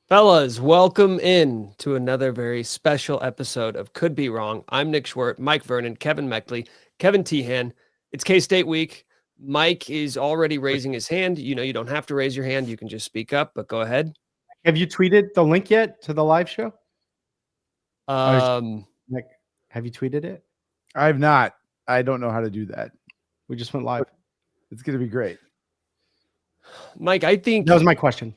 Fellas, welcome in to another very special episode of Could Be Wrong. I'm Nick Schwert, Mike Vernon, Kevin Meckley, Kevin Tehan. It's K-State week. Mike is already raising his hand. You know, you don't have to raise your hand. You can just speak up, but go ahead. Have you tweeted the link yet to the live show? Nick, have you tweeted it? I have not. I don't know how to do that. We just went live. It's going to be great. Mike, I think That was my question.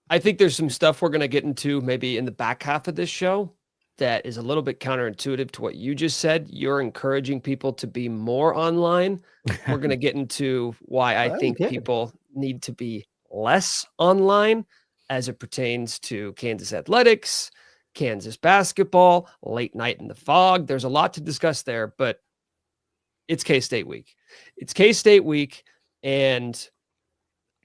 I think there's some stuff we're going to get into maybe in the back half of this show that is a little bit counterintuitive to what you just said. You're encouraging people to be more online. We're going to get into why I think people need to be less online as it pertains to Kansas athletics, Kansas basketball, late night in the Phog. There's a lot to discuss there, but it's K-State week. It's K-State week, and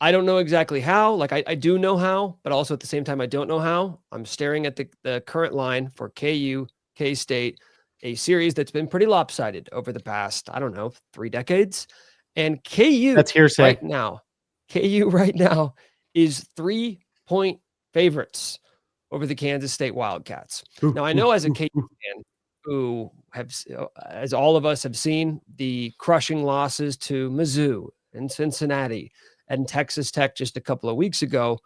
I don't know exactly how. Like, I do know how, but also at the same time, I don't know how. I'm staring at the current line for KU, K-State, a series that's been pretty lopsided over the past, I don't know, 3 decades. And KU That's hearsay. KU right now is 3-point favorites over the Kansas State Wildcats. Now, I know as a KU fan who have, as all of us have seen, the crushing losses to Mizzou and Cincinnati and Texas Tech just a couple of weeks ago,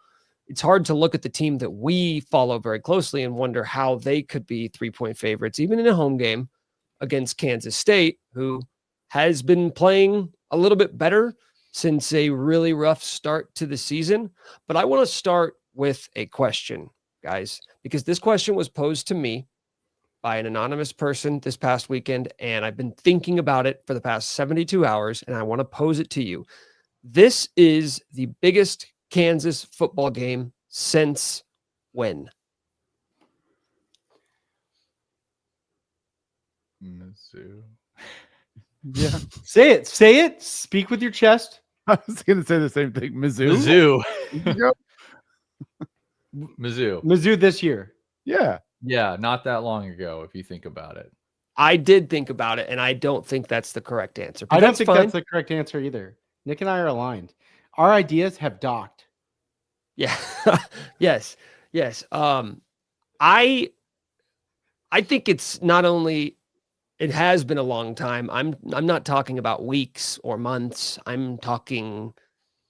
it's hard to look at the team that we follow very closely and wonder how they could be 3-point favorites, even in a home game against Kansas State, who has been playing a little bit better since a really rough start to the season. But I want to start with a question, guys, because this question was posed to me by an anonymous person this past weekend, and I've been thinking about it for the past 72 hours, and I want to pose it to you. This is the biggest Kansas football game since when? Mizzou. Yeah. Say it. Say it. Speak with your chest. I was going to say the same thing. Mizzou. Mizzou. Mizzou. Mizzou this year. Yeah. Yeah, not that long ago, if you think about it. I did think about it, and I don't think that's the correct answer. But I don't that's think fine. that's the correct answer either. Nick and I are aligned. Our ideas have docked. Yeah. Yes. I think it's not only it has been a long time. I'm not talking about weeks or months. I'm talking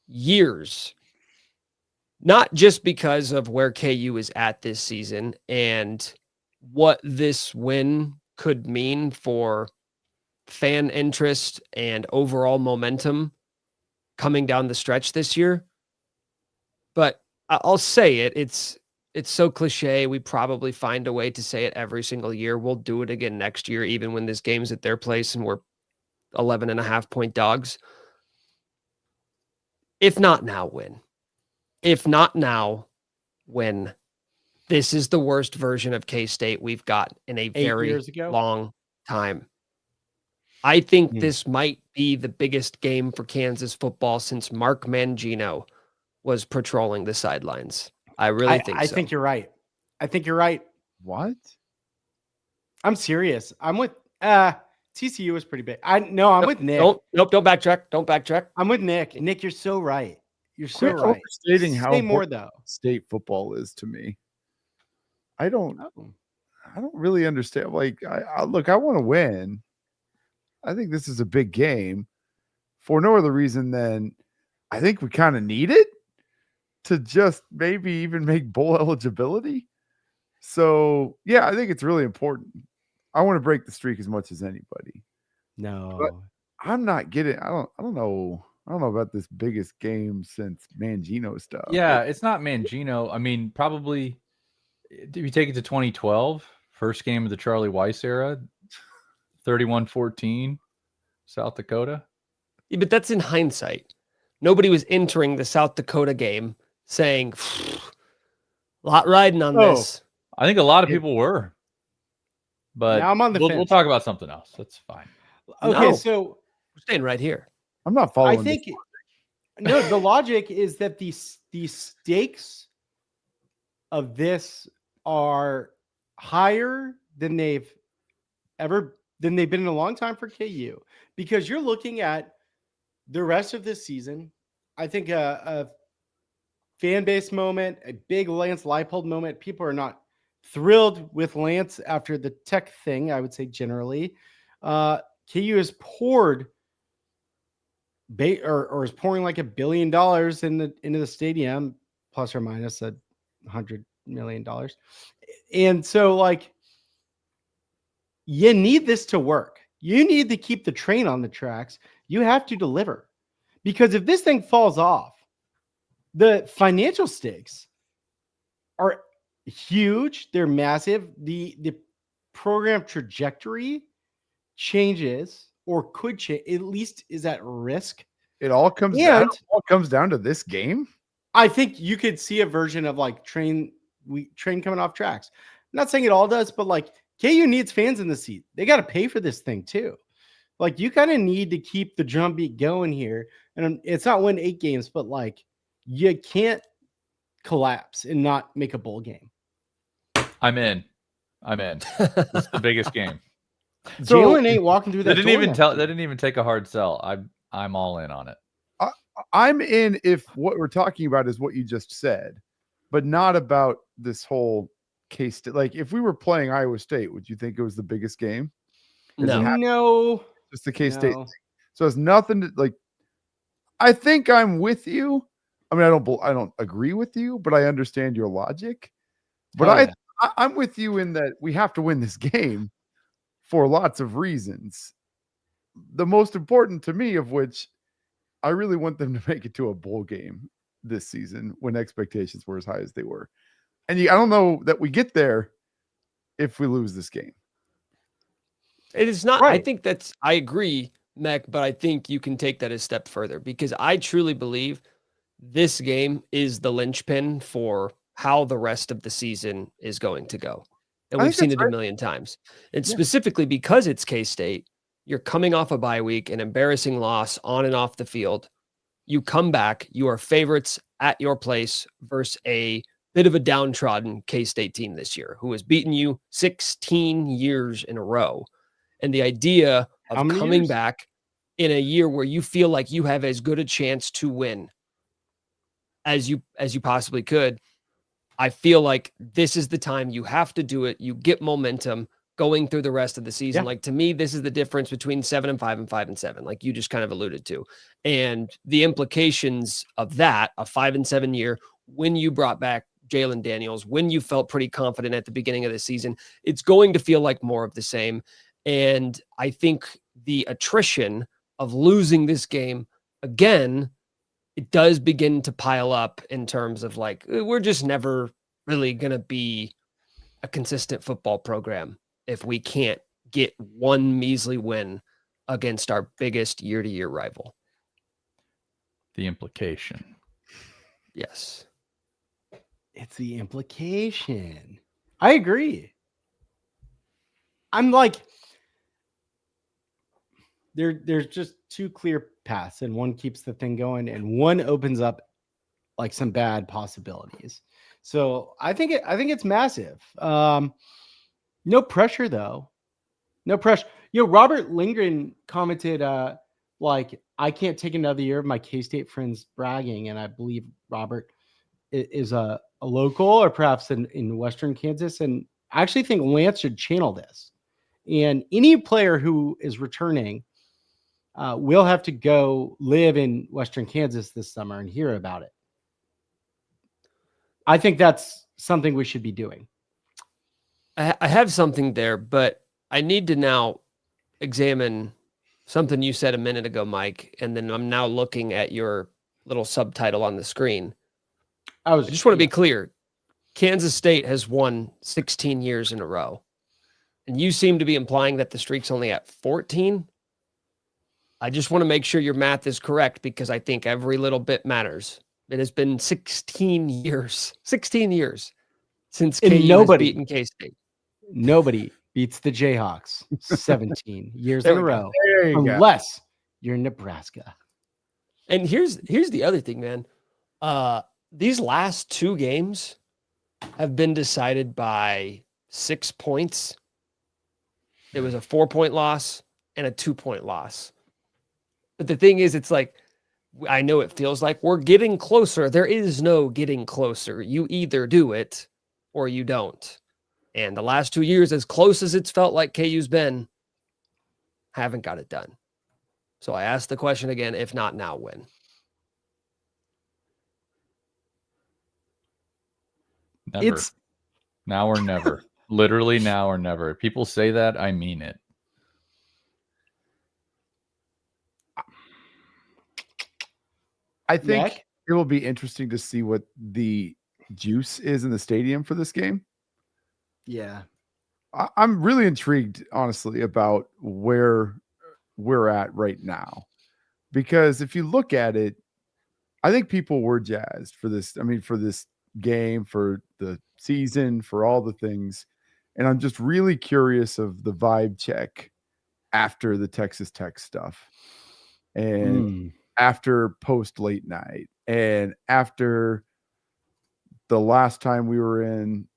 years. Not just because of where KU is at this season and what this win could mean for fan interest and overall momentum coming down the stretch this year. But I'll say it. It's so cliche. We probably find a way to say it every single year. We'll do it again next year, even when this game's at their place and we're 11.5-point dogs. If not now, when? If not now, when? This is the worst version of K-State we've got in a very long time. I think this might be the biggest game for Kansas football since Mark Mangino was patrolling the sidelines. I really think so. I think you're right. I think you're right. What? I'm serious. I'm with TCU is pretty big. I'm with Nick. Don't backtrack. Don't backtrack. I'm with Nick. Nick, you're so right. You're so right. Overstating how more though. State football is to me. I don't really understand. Like, I look, I want to win. I think this is a big game for no other reason than I think we kind of need it to just maybe even make bowl eligibility. So yeah, I think it's really important. I want to break the streak as much as anybody. No, but I'm not getting. I don't know about this biggest game since Mangino stuff. Yeah, it's not Mangino. I mean, probably if you take it to 2012, first game of the Charlie Weiss era, 31-14, South Dakota. Yeah, but that's in hindsight. Nobody was entering the South Dakota game saying, a lot riding on this. I think a lot of people were. But now I'm on the fence. We'll talk about something else. That's fine. Okay, so we're staying right here. I'm not following. I think the logic is that the stakes of this are higher than they've been in a long time for KU, because you're looking at the rest of this season. I think a fan base moment, a big Lance Leipold moment. People are not thrilled with Lance after the tech thing, I would say generally. KU has poured or is pouring like $1 billion into the stadium, plus or minus $100 million. And so, like, you need this to work. You need to keep the train on the tracks. You have to deliver, because if this thing falls off, the financial stakes are huge. They're massive. The program trajectory changes, or could change, at least is at risk. It all comes down to this game. I think you could see a version of like train coming off tracks. I'm not saying it all does, but like KU needs fans in the seat. They got to pay for this thing too. Like, you kind of need to keep the drumbeat going here. And it's not win 8 games, but like, you can't collapse and not make a bowl game. I'm in. It's the biggest game. So, Jalen ain't walking through that. They didn't even take a hard sell. I'm all in on it. I'm in if what we're talking about is what you just said, but not about this whole case. Like, if we were playing Iowa State, would you think it was the biggest game? No. Just the K-State thing. So it's nothing to, like, I think I'm with you. I mean, I don't agree with you, but I understand your logic. But I'm with you in that we have to win this game for lots of reasons. The most important to me of which, I really want them to make it to a bowl game this season when expectations were as high as they were. And I don't know that we get there if we lose this game. It is not. Right. I think I agree, Mech, but I think you can take that a step further, because I truly believe this game is the linchpin for how the rest of the season is going to go. And we've seen it a million times. And specifically because it's K-State, you're coming off a bye week, an embarrassing loss on and off the field. You come back, you are favorites at your place versus a bit of a downtrodden K-State team this year who has beaten you 16 years in a row. And the idea of coming back in a year where you feel like you have as good a chance to win as you possibly could, I feel like this is the time you have to do it. You get momentum going through the rest of the season. Like, to me, this is the difference between 7-5 and 5-7, like you just kind of alluded to. And the implications of that, a 5-7 year, when you brought back Jalen Daniels, when you felt pretty confident at the beginning of the season, it's going to feel like more of the same. And I think the attrition of losing this game again, it does begin to pile up in terms of like, we're just never really going to be a consistent football program if we can't get one measly win against our biggest year-to-year rival. The implication. Yes. It's the implication. I agree. I'm like, there's just two clear paths, and one keeps the thing going and one opens up like some bad possibilities. So I think it's massive. No pressure though. No pressure. You know, Robert Lindgren commented, like, I can't take another year of my K-State friends bragging. And I believe Robert is a local, or perhaps in Western Kansas. And I actually think Lance should channel this. And any player who is returning will have to go live in Western Kansas this summer and hear about it. I think that's something we should be doing. I have something there, but I need to now examine something you said a minute ago, Mike, and then I'm now looking at your little subtitle on the screen. I just want to be clear. Kansas State has won 16 years in a row, and you seem to be implying that the streak's only at 14. I just want to make sure your math is correct, because I think every little bit matters. It has been 16 years since KU has beaten K-State. Nobody beats the Jayhawks 17 years in a row, unless you're in Nebraska. And here's the other thing, man. These last 2 games have been decided by 6 points. It was a 4-point loss and a 2-point loss. But the thing is, it's like I know it feels like we're getting closer. There is no getting closer. You either do it or you don't. And the last 2 years, as close as it's felt like KU's been, haven't got it done. So I asked the question again, if not now, when? Never. It's Now or never. Literally now or never. If people say that, I mean it. I think Nick? it will be interesting to see what the juice is in the stadium for this game. yeah. I'm really intrigued, honestly, about where we're at right now. Because if you look at it, I think people were jazzed for this. I mean, for this game, for the season, for all the things. And I'm just really curious of the vibe check after the Texas Tech stuff. And after post late night and after the last time we were in,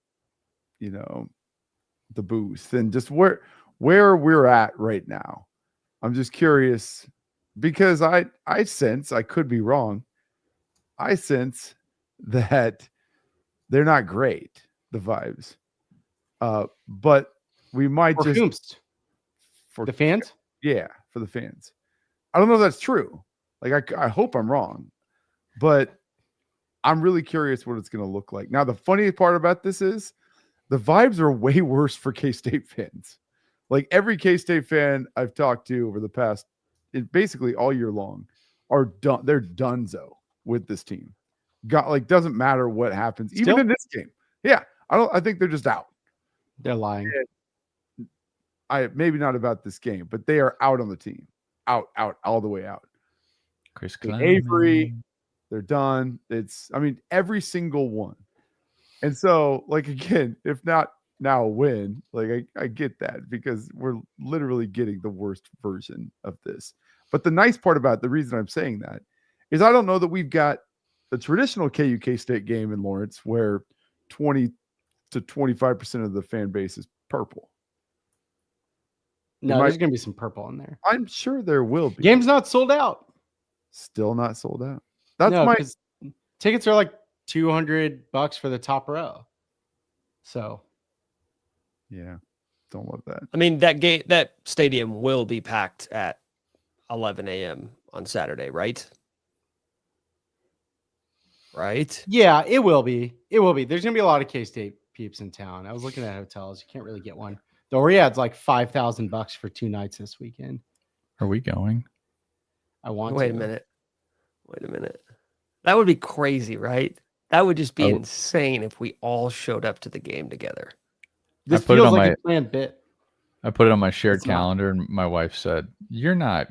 you know, the booth and just where we're at right now. I'm just curious because I sense, I could be wrong, I sense that they're not great, the vibes. But we might For just whomst? for The fans? Yeah, for the fans. I don't know if that's true. Like I hope I'm wrong, but I'm really curious what it's going to look like. Now, the funny part about this is the vibes are way worse for K-State fans. Like every K-State fan I've talked to over the past, basically all year long, are done. They're donezo with this team. Doesn't matter what happens, Still? even in this game. Yeah, I think they're just out. They're lying. Maybe not about this game, but they are out on the team. Out, all the way out. Chris Avery, they're done. Every single one. And so, again, if not now, win. I get that because we're literally getting the worst version of this. But the nice part about the reason I'm saying that is I don't know that we've got the traditional KU State game in Lawrence where 20 to 25% of the fan base is purple. No, there's going to be some purple in there. I'm sure there will be. Game's not sold out. Still not sold out. Because tickets are like $200 for the top row. So, yeah, don't love that. I mean, that stadium will be packed at 11 a.m. on Saturday, right? Right? Yeah, it will be. It will be. There's going to be a lot of K-State peeps in town. I was looking at hotels. You can't really get one. The Riyadh's like $5,000 for 2 nights this weekend. Are we going? I want Wait to. a minute. That would be crazy, right? That would just be insane if we all showed up to the game together. This feels like a planned bit. I put it on my shared calendar, and my wife said, "You're not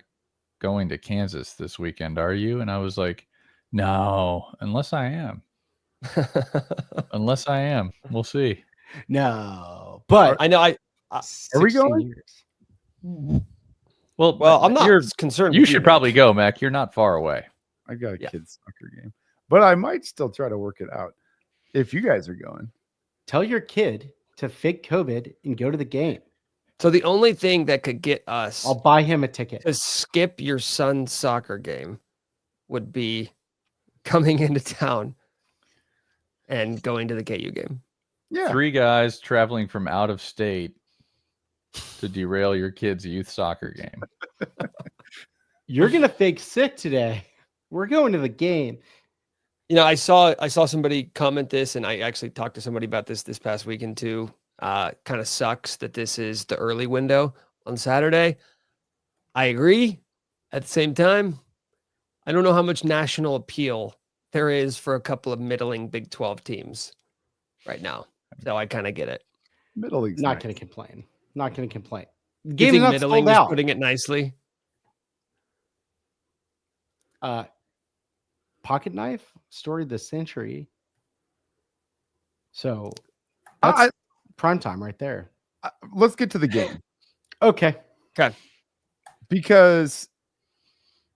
going to Kansas this weekend, are you?" And I was like, "No, unless I am. Unless I am. We'll see." No, but I know. Are we going? Years. Well, I'm not concerned. You should probably go, Mac. You're not far away. I got a kid's soccer game, but I might still try to work it out if you guys are going. Tell your kid to fake COVID and go to the game. So the only thing that could get us, I'll buy him a ticket to skip your son's soccer game would be coming into town and going to the KU game. Yeah. 3 guys traveling from out of state to derail your kid's youth soccer game. You're going to fake sick today. We're going to the game. You know, I saw somebody comment this, and I actually talked to somebody about this past weekend too. Kind of sucks that this is the early window on Saturday. I agree. At the same time, I don't know how much national appeal there is for a couple of middling Big 12 teams right now. So I kind of get it. Middling's not nice. going to complain. Not going to complain. You Game think not middling sold is out. putting it nicely? Pocket knife story of the century. So that's prime time right there. Let's get to the game. Okay. Because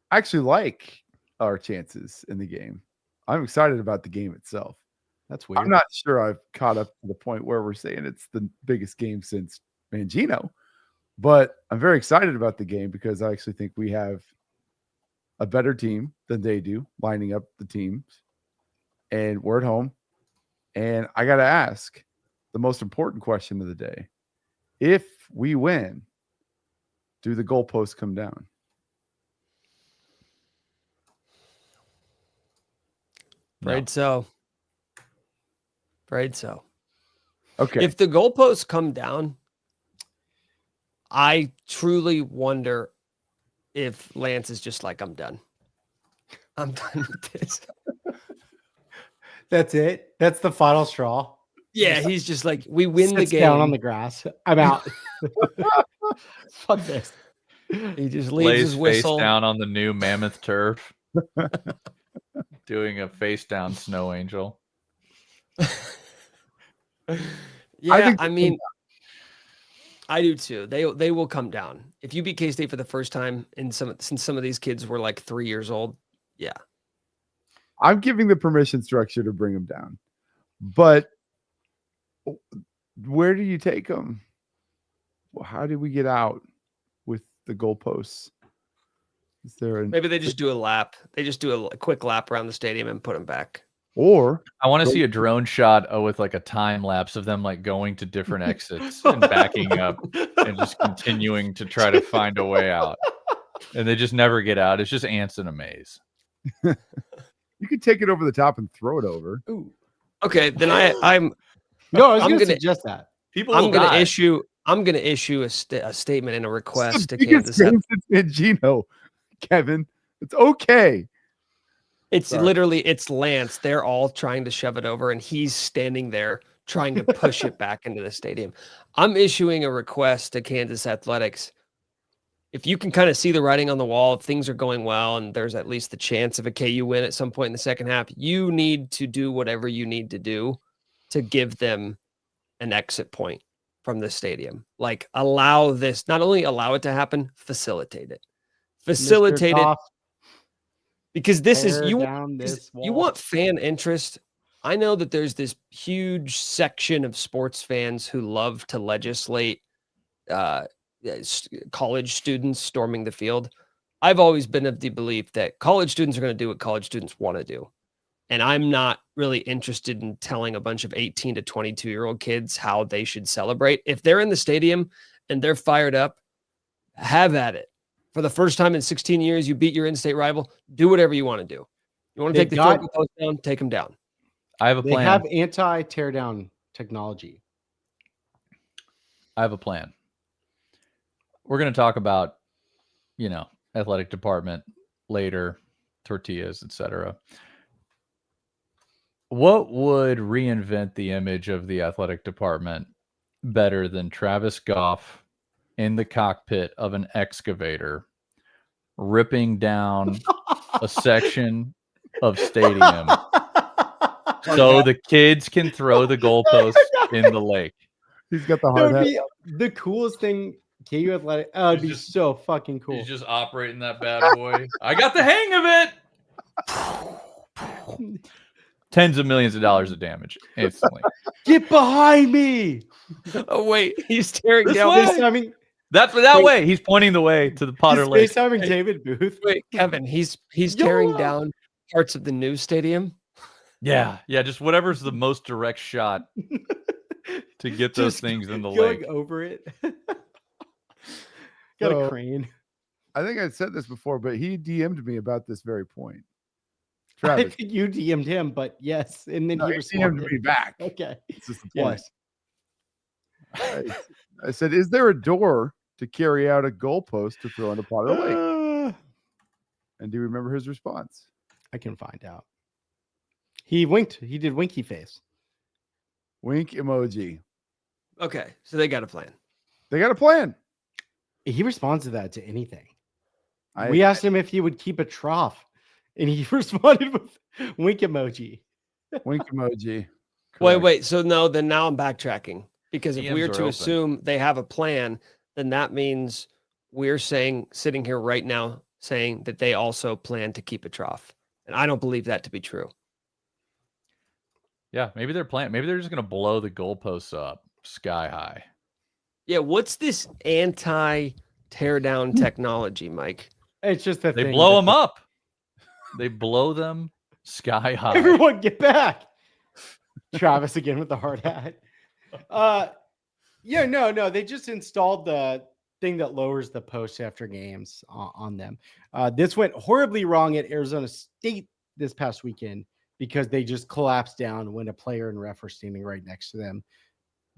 I actually like our chances in the game. I'm excited about the game itself. That's weird. I'm not sure I've caught up to the point where we're saying it's the biggest game since Mangino, but I'm very excited about the game because I actually think we have a better team than they do, lining up the teams. And we're at home. And I got to ask the most important question of the day. If we win, do the goalposts come down? Afraid so. Afraid so. Okay. If the goalposts come down, I truly wonder if Lance is just like, I'm done. I'm done with this. That's it. That's the final straw. Yeah, he's just like, we win the Sits game. down on the grass. I'm out. Fuck this. He just leaves Lays his whistle face down on the new mammoth turf, doing a face down snow angel. Yeah, I mean, I do too. They will come down. If you beat K-State for the first time since some of these kids were like 3 years old, yeah. I'm giving the permission structure to bring them down. But where do you take them? Well, how did we get out with the goalposts? Is there Maybe they just do a lap. They just do a quick lap around the stadium and put them back. Or I want to see a drone shot with like a time lapse of them like going to different exits and backing up and just continuing to try to find a way out. And they just never get out. It's just ants in a maze. you could take it over the top and throw it over. Ooh. Okay, then I'm No, I was I'm going to gonna- suggest that. People I'm will going to die. issue a statement and a request to Biggest Kansas. game since Mangino, Kevin. It's okay. It's Sorry. literally, it's Lance. They're all trying to shove it over, and he's standing there trying to push it back into the stadium. I'm issuing a request to Kansas Athletics. If you can kind of see the writing on the wall, if things are going well, and there's at least the chance of a KU win at some point in the second half, you need to do whatever you need to do to give them an exit point from the stadium. Like, allow this, not only allow it to happen, facilitate it. Facilitate Mr. it. Goff, Because this is tear you down this you wall. want fan interest. I know that there's this huge section of sports fans who love to legislate college students storming the field. I've always been of the belief that college students are going to do what college students want to do. And I'm not really interested in telling a bunch of 18 to 22-year-old kids how they should celebrate. If they're in the stadium and they're fired up, have at it. For the first time in 16 years, you beat your in-state rival. Do whatever you want to do. You want to take the football post down, take them down. I have a They plan. have anti-tear down technology. I have a plan. We're going to talk about, athletic department later, tortillas, etc. What would reinvent the image of the athletic department better than Travis Goff in the cockpit of an excavator ripping down a section of stadium so the kids can throw the goalposts in the lake? He's got the That hard would hat. be the coolest thing. KU Athletic. Oh, it'd be He's just- so fucking cool. He's just operating that bad boy. I got the hang of it. Tens of millions of dollars of damage instantly. Get behind me. Oh, wait. He's tearing This down. way? FaceTiming, That's that Wait. way. He's pointing the way to the Potter he's Lake. FaceTiming David Booth. Wait, Kevin, he's tearing YOLO. down parts of the new stadium. Yeah, just whatever's the most direct shot to get those Just things in the going lake. over it. Got So- a crane. I think I said this before, but he DM'd me about this very point. I Travis, think you DM'd him, but yes, and then no, he he DM'd responded. me back. Okay. This is the point. Yes. I said, is there a door to carry out a goalpost to throw into Potter Lake? And do you remember his response? I can find out. He winked. He did winky face. Wink emoji. Okay, so they got a plan. They got a plan. He responds to that to anything. I, We asked him if he would keep a trough, and he responded with wink emoji. wink emoji. Wait, Correct. wait. So no, then now I'm backtracking because if DMs we're are to open. assume they have a plan, then that means we're sitting here right now saying that they also plan to keep a trough. And I don't believe that to be true. Yeah, maybe they're planning. Maybe they're just going to blow the goalposts up sky high. Yeah, what's this anti-tear down technology, Mike? It's just that They blow them up. They blow them sky high. Everyone get back. Travis again with the hard hat. Yeah, no, they just installed the thing that lowers the post after games on them. This went horribly wrong at Arizona State this past weekend because they just collapsed down when a player and ref were standing right next to them.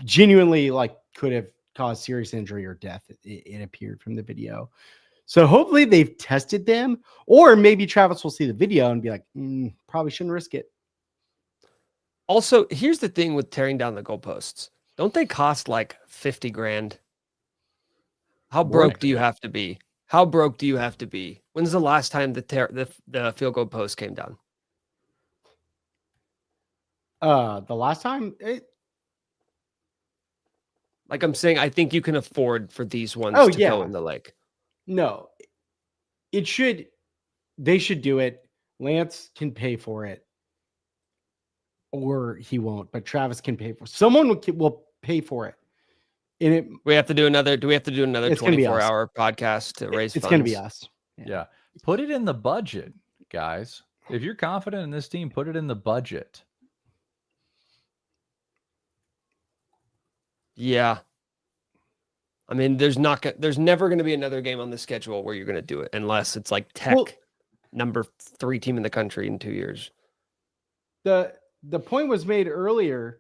Genuinely, like, could have caused serious injury or death. It appeared from the video. So hopefully they've tested them, or maybe Travis will see the video and be like, probably shouldn't risk it. Also, here's the thing with tearing down the goalposts. Don't they cost like 50 grand? How broke do you have to be? How broke do you have to be? When's the last time the field goal post came down? The last time like I'm saying, I think you can afford for these ones to go in the lake. No, they should do it. Lance can pay for it, or he won't, but Travis can pay for it. Someone will pay for it. And we have to do another 24-hour podcast to raise funds? It's going to be us. Yeah. Put it in the budget, guys. If you're confident in this team, put it in the budget. Yeah. I mean, there's never going to be another game on the schedule where you're going to do it unless it's like Tech, number 3 team in the country in 2 years. The point was made earlier.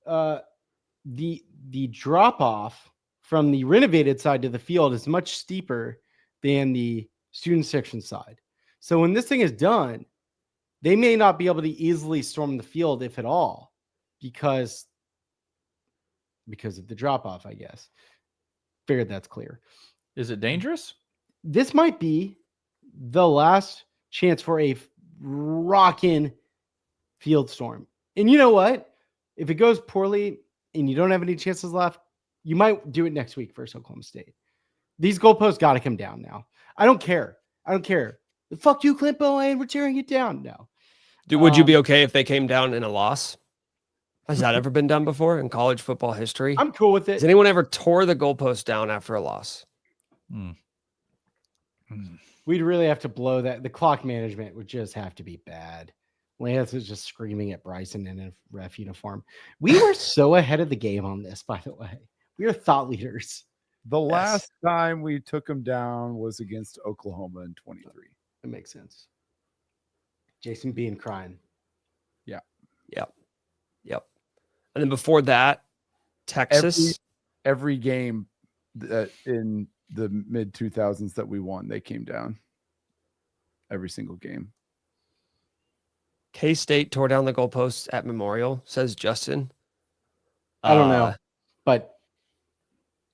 The drop off from the renovated side to the field is much steeper than the student section side. So when this thing is done, they may not be able to easily storm the field, if at all, because of the drop off, I guess. Figured that's clear. Is it dangerous? This might be the last chance for a rockin' field storm. And you know what? If it goes poorly and you don't have any chances left, you might do it next week versus Oklahoma State. These goalposts got to come down now. I don't care. Fuck you, Clint Bowen. We're tearing it down. No. Would you be okay if they came down in a loss? Has that ever been done before in college football history? I'm cool with it. Has anyone ever tore the goalpost down after a loss? We'd really have to blow that. The clock management would just have to be bad. Lance is just screaming at Bryson in a ref uniform. We were so ahead of the game on this, by the way. We are thought leaders. The last time we took them down was against Oklahoma in 23. It makes sense. Jason Bean crying. Yep. And then before that, Texas. Every game in the mid 2000s that we won, they came down. Every single game. K-State tore down the goalposts at Memorial, says Justin. I don't know, but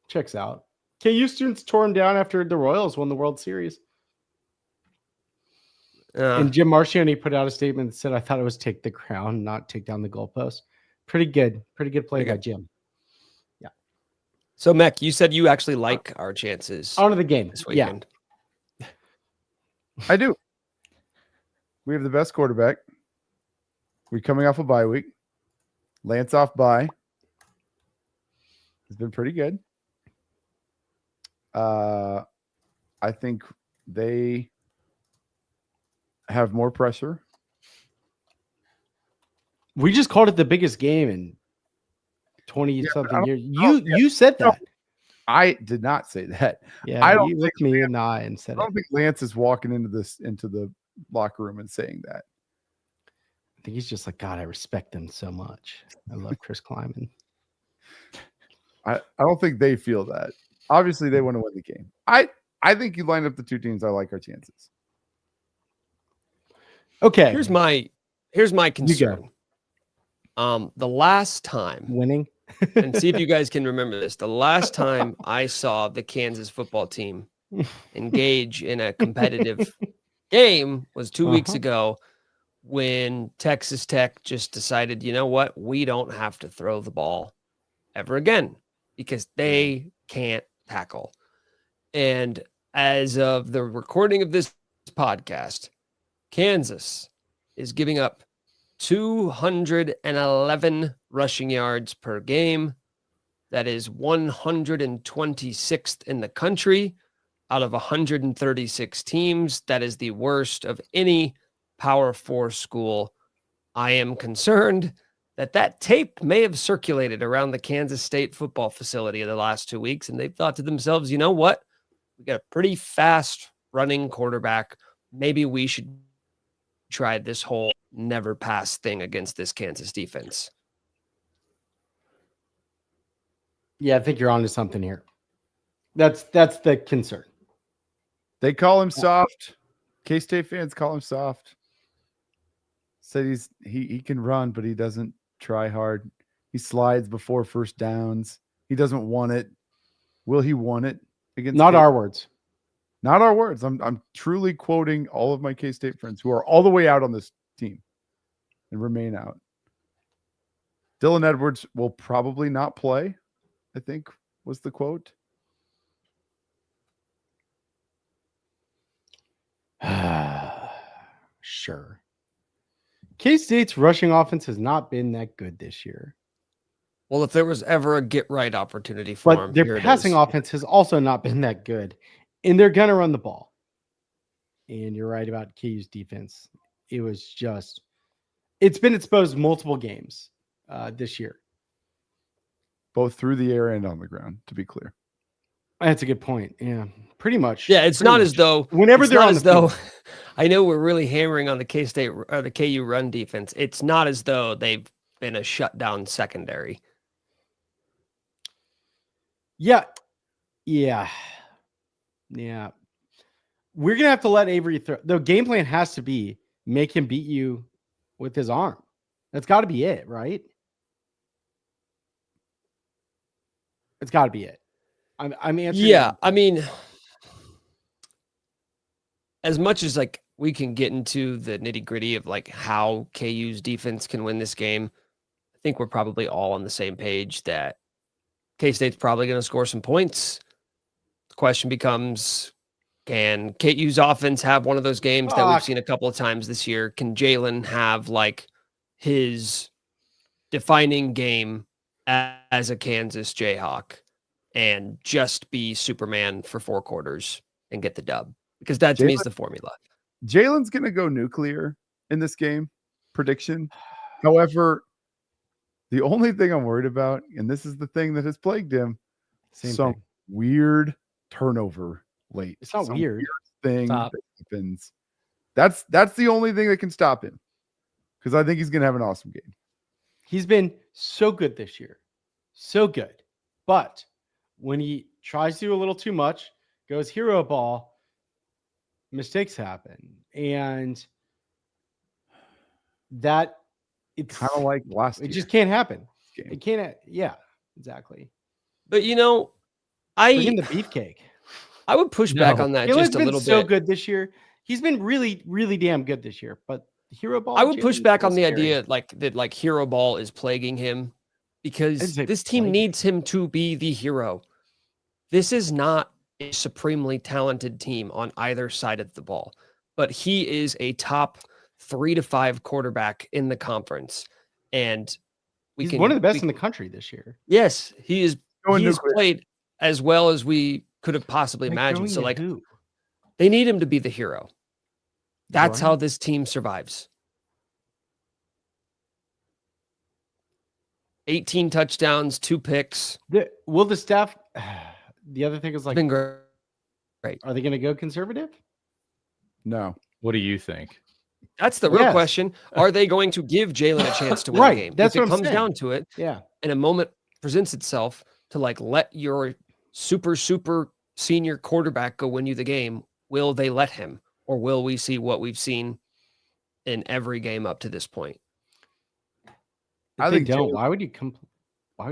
checks out. KU students tore them down after the Royals won the World Series. And Jim Marchioni put out a statement that said, I thought it was take the crown, not take down the goalpost. Pretty good play by Jim. Yeah. So, Mech, you said you actually like our chances on the game this weekend. Yeah. I do. We have the best quarterback. We're coming off a bye week. Lance off bye. It's been pretty good. I think they have more pressure. We just called it the biggest game in 20-something years. You said that. I did not say that. Yeah, I don't you looked me in the eye and said I don't think Lance is walking into the locker room and saying that. I think he's just like, God, I respect them so much. I love Chris Kleiman. I don't think they feel that. Obviously, they want to win the game. I think you line up the two teams. I like our chances. Okay. Here's my concern. The last time winning, and see if you guys can remember this. The last time I saw the Kansas football team engage in a competitive game was 2 weeks ago when Texas Tech just decided, you know what? We don't have to throw the ball ever again because they can't tackle. And as of the recording of this podcast, Kansas is giving up 211 rushing yards per game. That is 126th in the country out of 136 teams. That is the worst of any Power 4 school. I am concerned that tape may have circulated around the Kansas State football facility in the last 2 weeks, and they've thought to themselves, you know what? We got a pretty fast running quarterback. Maybe we should try this whole never pass thing against this Kansas defense. Yeah, I think you're onto something here. That's the concern. They call him soft. K-State fans call him soft. Said he can run, but he doesn't try hard. He slides before first downs. He doesn't want it. Will he want it against? Not our words. Not our words. I'm truly quoting all of my K-State friends who are all the way out on this team and remain out. Dylan Edwards will probably not play, I think was the quote. Sure. K-State's rushing offense has not been that good this year. Well, if there was ever a get-right opportunity for But him, their passing offense has also not been that good. And they're going to run the ball. And you're right about KU's defense. It's been exposed multiple games this year. Both through the air and on the ground, to be clear. That's a good point. Yeah, pretty much. Yeah, it's not as though whenever they're on the field. I know we're really hammering on the K-State or the KU run defense. It's not as though they've been a shutdown secondary. Yeah. We're gonna have to let Avery throw. The game plan has to be make him beat you with his arm. That's got to be it, right? It's got to be it. I'm answering. Yeah, I mean, as much as like we can get into the nitty gritty of like how KU's defense can win this game, I think we're probably all on the same page that K-State's probably going to score some points. The question becomes, can KU's offense have one of those games that we've seen a couple of times this year? Can Jalen have like his defining game as a Kansas Jayhawk and just be Superman for 4 quarters and get the dub? Because that to me is the formula. Jalen's going to go nuclear in this game. Prediction. However, the only thing I'm worried about, and this is the thing that has plagued him, some weird turnover late. It's not weird. Thing that happens. That's the only thing that can stop him. Because I think he's going to have an awesome game. He's been so good this year. So good. But when he tries to do a little too much, goes hero ball, mistakes happen. And that it's kind of like last year. It just can't happen. It can't. Yeah, exactly. But you know, Bring in the beefcake. I would push back on that just a little bit. So good this year. He's been really, really damn good this year. But hero ball, I would push back on the idea that hero ball is plaguing him, because this team needs him to be the hero. This is not a supremely talented team on either side of the ball, but he is a top 3 to 5 quarterback in the conference, and he's one of the best in the country this year. Yes, he is. He's played as well as we could have possibly imagined. So they need him to be the hero. That's how this team survives. 18 touchdowns, 2 picks. Will the staff? The other thing is been great. Are they going to go conservative? No. What do you think? That's the real question. Are they going to give Jalen a chance to win the game? That's if what it comes down to it. Yeah. And a moment presents itself to let your super senior quarterback go win you the game. Will they let him, or will we see what we've seen in every game up to this point? If they don't, why would you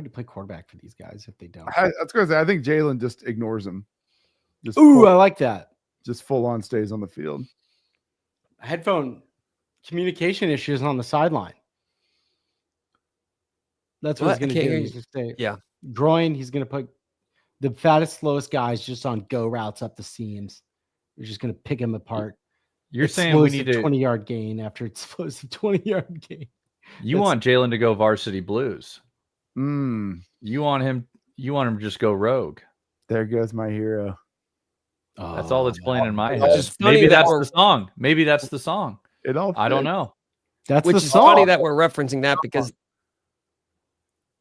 play quarterback for these guys if they don't? I was going to say, I think Jalen just ignores him. I like that. Just full on stays on the field. Headphone communication issues on the sideline. That's what he's going to do. He's going to say, groin. He's going to put the fattest, slowest guys just on go routes up the seams. You're just going to pick them apart. You're saying we need a 20-yard gain after explosive 20-yard gain. You want Jalen to go varsity blues. You want him to just go rogue. There goes my hero. That's all that's playing in my head. Maybe that's the song. Maybe that's the song. It all I don't fits. know. That's Which the is song. funny that we're referencing that because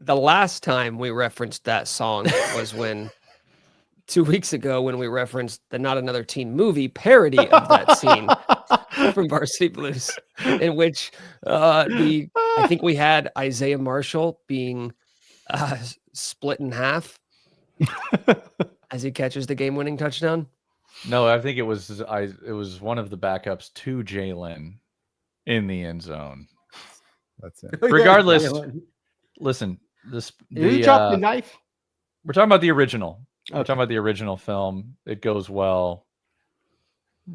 the last time we referenced that song was when 2 weeks ago when we referenced the Not Another Teen movie parody of that scene from Varsity Blues, in which I think we had Isaiah Marshall being split in half as he catches the game-winning touchdown. No, I think it was one of the backups to Jalen in the end zone. That's it. Regardless, listen, He dropped the knife. we're talking about the original. We're Okay. talking about the original film. It goes well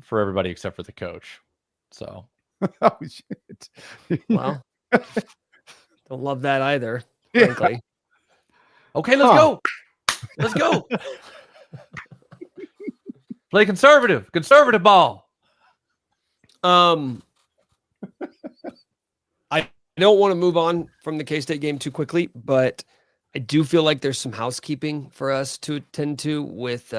for everybody except for the coach. So, Oh shit! Well, don't love that either, Yeah. frankly. okay, let's go. Let's go. Play conservative ball. I don't want to move on from the K-State game too quickly, but I do feel like there's some housekeeping for us to attend to with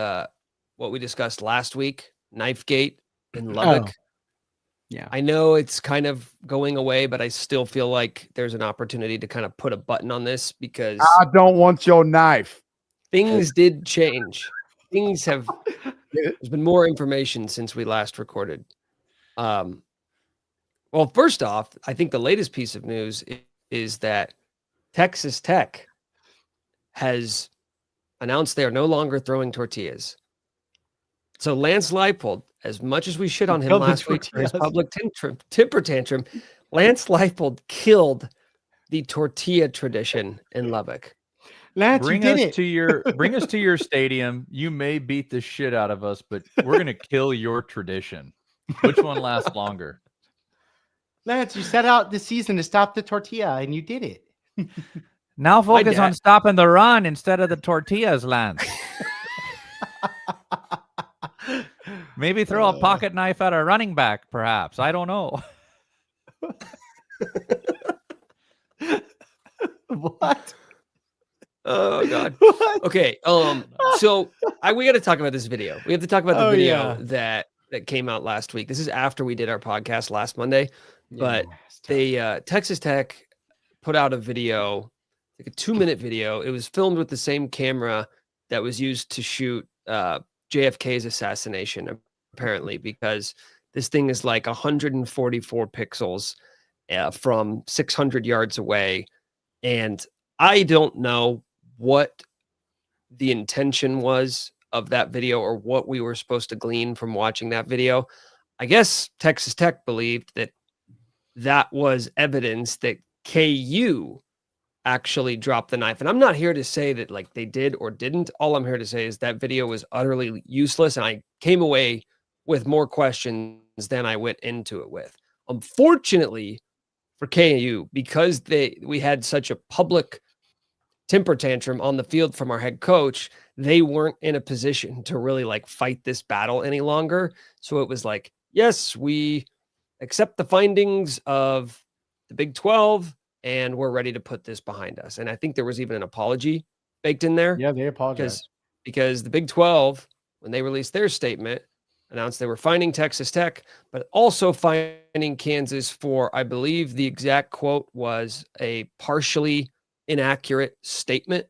what we discussed last week, Knifegate in Lubbock. Oh. Yeah. I know it's kind of going away, but I still feel like there's an opportunity to kind of put a button on this because I don't want your knife. things did change. Things have. There's been more information since we last recorded. Well, first off, I think the latest piece of news is that Texas Tech has announced they are no longer throwing tortillas. So Lance Leipold, as much as we shit on him Killed the last week for his tortillas. public temper tantrum, Lance Leipold killed the tortilla tradition in Lubbock. Lance, Bring you us did it. to your stadium. You may beat the shit out of us, but we're gonna kill your tradition. Which one lasts longer? Lance, you set out this season to stop the tortilla, and you did it. Now My focus dad- on stopping the run instead of the tortillas, Lance. Maybe throw a pocket knife at a running back, perhaps. I don't know. What? Oh God. What? Okay. So we got to talk about this video. We have to talk about the Oh, video yeah. that came out last week. This is after we did our podcast last Monday. But they Texas Tech put out a video, like a 2-minute video. It was filmed with the same camera that was used to shoot JFK's assassination, apparently, because this thing is like 144 pixels from 600 yards away. And I don't know what the intention was of that video or what we were supposed to glean from watching that video. I guess Texas Tech believed that that was evidence that KU actually dropped the knife. And I'm not here to say that like they did or didn't. All I'm here to say is that video was utterly useless. And I came away with more questions than I went into it with. Unfortunately for KU, because we had such a public temper tantrum on the field from our head coach, they weren't in a position to really like fight this battle any longer. So it was like, yes, we accept the findings of the Big 12 and we're ready to put this behind us. And I think there was even an apology baked in there. Yeah, they apologized. Because the Big 12, when they released their statement, announced they were finding Texas Tech, but also finding Kansas for, I believe the exact quote was a partially inaccurate statement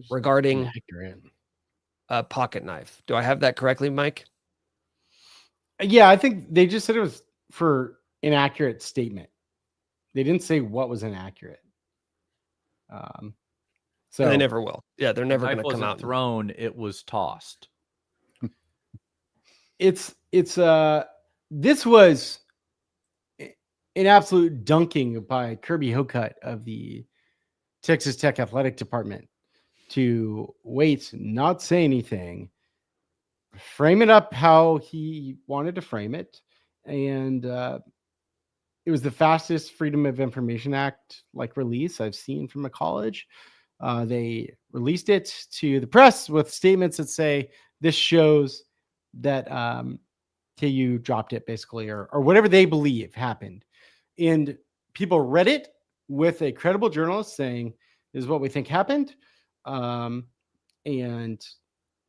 regarding a pocket knife. Do I have that correctly, Mike? Yeah, I think they just said it was for inaccurate statement. They didn't say what was inaccurate. So And they never will. Yeah, they're never The going knife to come wasn't out. thrown, it was tossed. this was an absolute dunking by Kirby Hocutt of the Texas Tech athletic department to wait, not say anything, frame it up how he wanted to frame it. And it was the fastest Freedom of Information Act like release I've seen from a college. They released it to the press with statements that say this shows that KU dropped it basically, or whatever they believe happened. And people read it with a credible journalist saying, this is what we think happened. And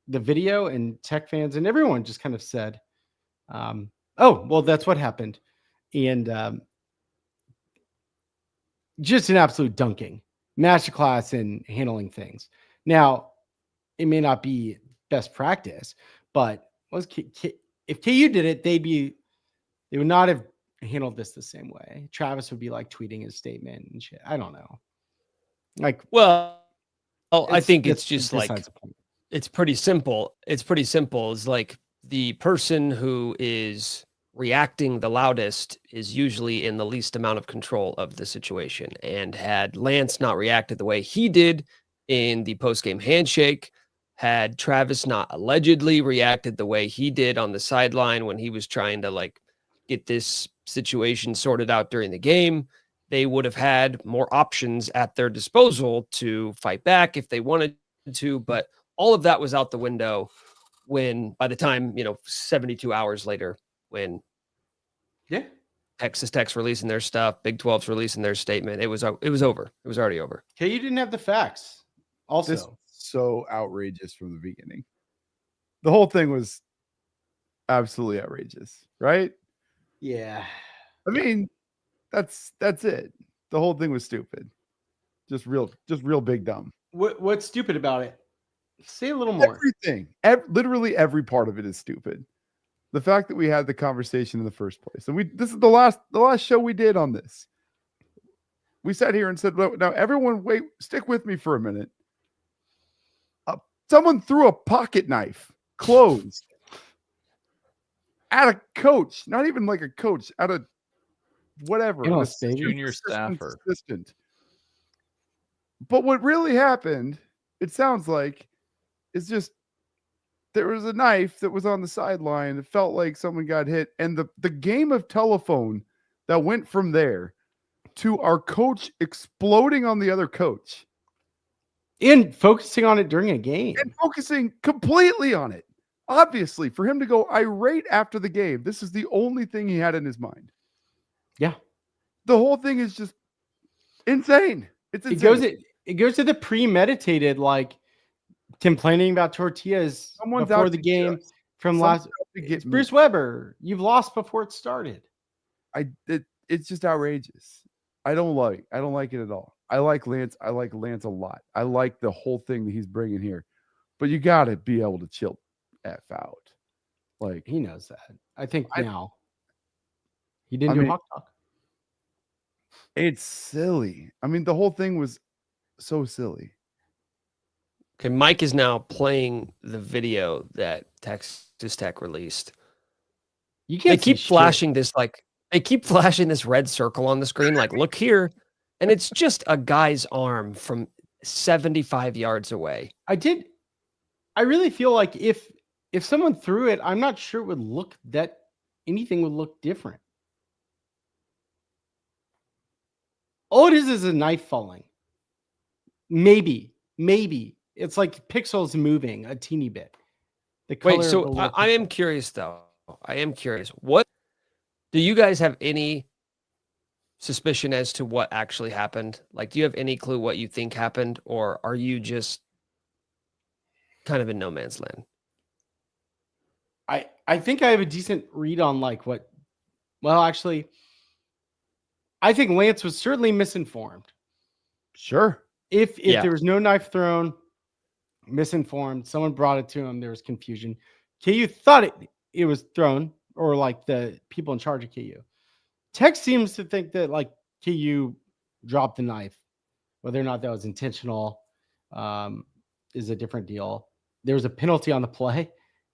the video and Tech fans and everyone just kind of said, oh, well, that's what happened. and just an absolute dunking masterclass in handling things. Now, it may not be best practice, but if KU did it, they would not have handled this the same way. Travis would be like tweeting his statement and shit. I don't know. Like, well, I think it's just like, besides the point. it's pretty simple. It's pretty simple. It's like the person who is reacting the loudest is usually in the least amount of control of the situation. And had Lance not reacted the way he did in the post-game handshake, had Travis not allegedly reacted the way he did on the sideline when he was trying to like get this situation sorted out during the game, they would have had more options at their disposal to fight back if they wanted to. But all of that was out the window when, by the time, 72 hours later, when Texas Tech's releasing their stuff, Big 12's releasing their statement, it was over. It was already over. KU didn't have the facts. Also, This so outrageous from the beginning. The whole thing was absolutely outrageous, right? yeah. I mean, that's it. The whole thing was stupid. Just real big dumb. What's stupid about it? Say a little more. Everything. Literally every part of it is stupid. The fact that we had the conversation in the first place. And this is the last show we did on this. We sat here and said, now everyone wait, stick with me for a minute. Someone threw a pocket knife closed at a coach, not even like a coach, at a whatever, junior staffer. Assistant. But what really happened, it sounds like, is just there was a knife that was on the sideline. It felt like someone got hit. And the game of telephone that went from there to our coach exploding on the other coach. And focusing on it during a game. And focusing completely on it. Obviously, for him to go irate after the game, this is the only thing he had in his mind. Yeah. The whole thing is just insane. It's insane. It goes to the premeditated, like, complaining about tortillas before the game from last. It's Bruce Weber. You've lost before it started. It's just outrageous. I don't like it at all. I like Lance. I like Lance a lot. I like the whole thing that he's bringing here, but you got to be able to chill F out. Like, he knows that. I think now he didn't do hawk talk. It's silly. I mean, the whole thing was so silly. Okay, Mike is now playing the video that Texas Tech released. They keep flashing this red circle on the screen, like, look here. And it's just a guy's arm from 75 yards away. I really feel like if someone threw it, I'm not sure it would look that anything would look different. All it is a knife falling. Maybe. It's like pixels moving a teeny bit. Wait, so I am curious, though. What do you guys have any suspicion as to what actually happened? Like, do you have any clue what you think happened, or are you just kind of in no man's land? I think I have a decent read on like what. Well, actually, I think Lance was certainly misinformed. Sure. If there was no knife thrown, misinformed, someone brought it to him, there was confusion. KU thought it was thrown, or like the people in charge of KU. Tech seems to think that like KU dropped the knife. Whether or not that was intentional is a different deal. There was a penalty on the play,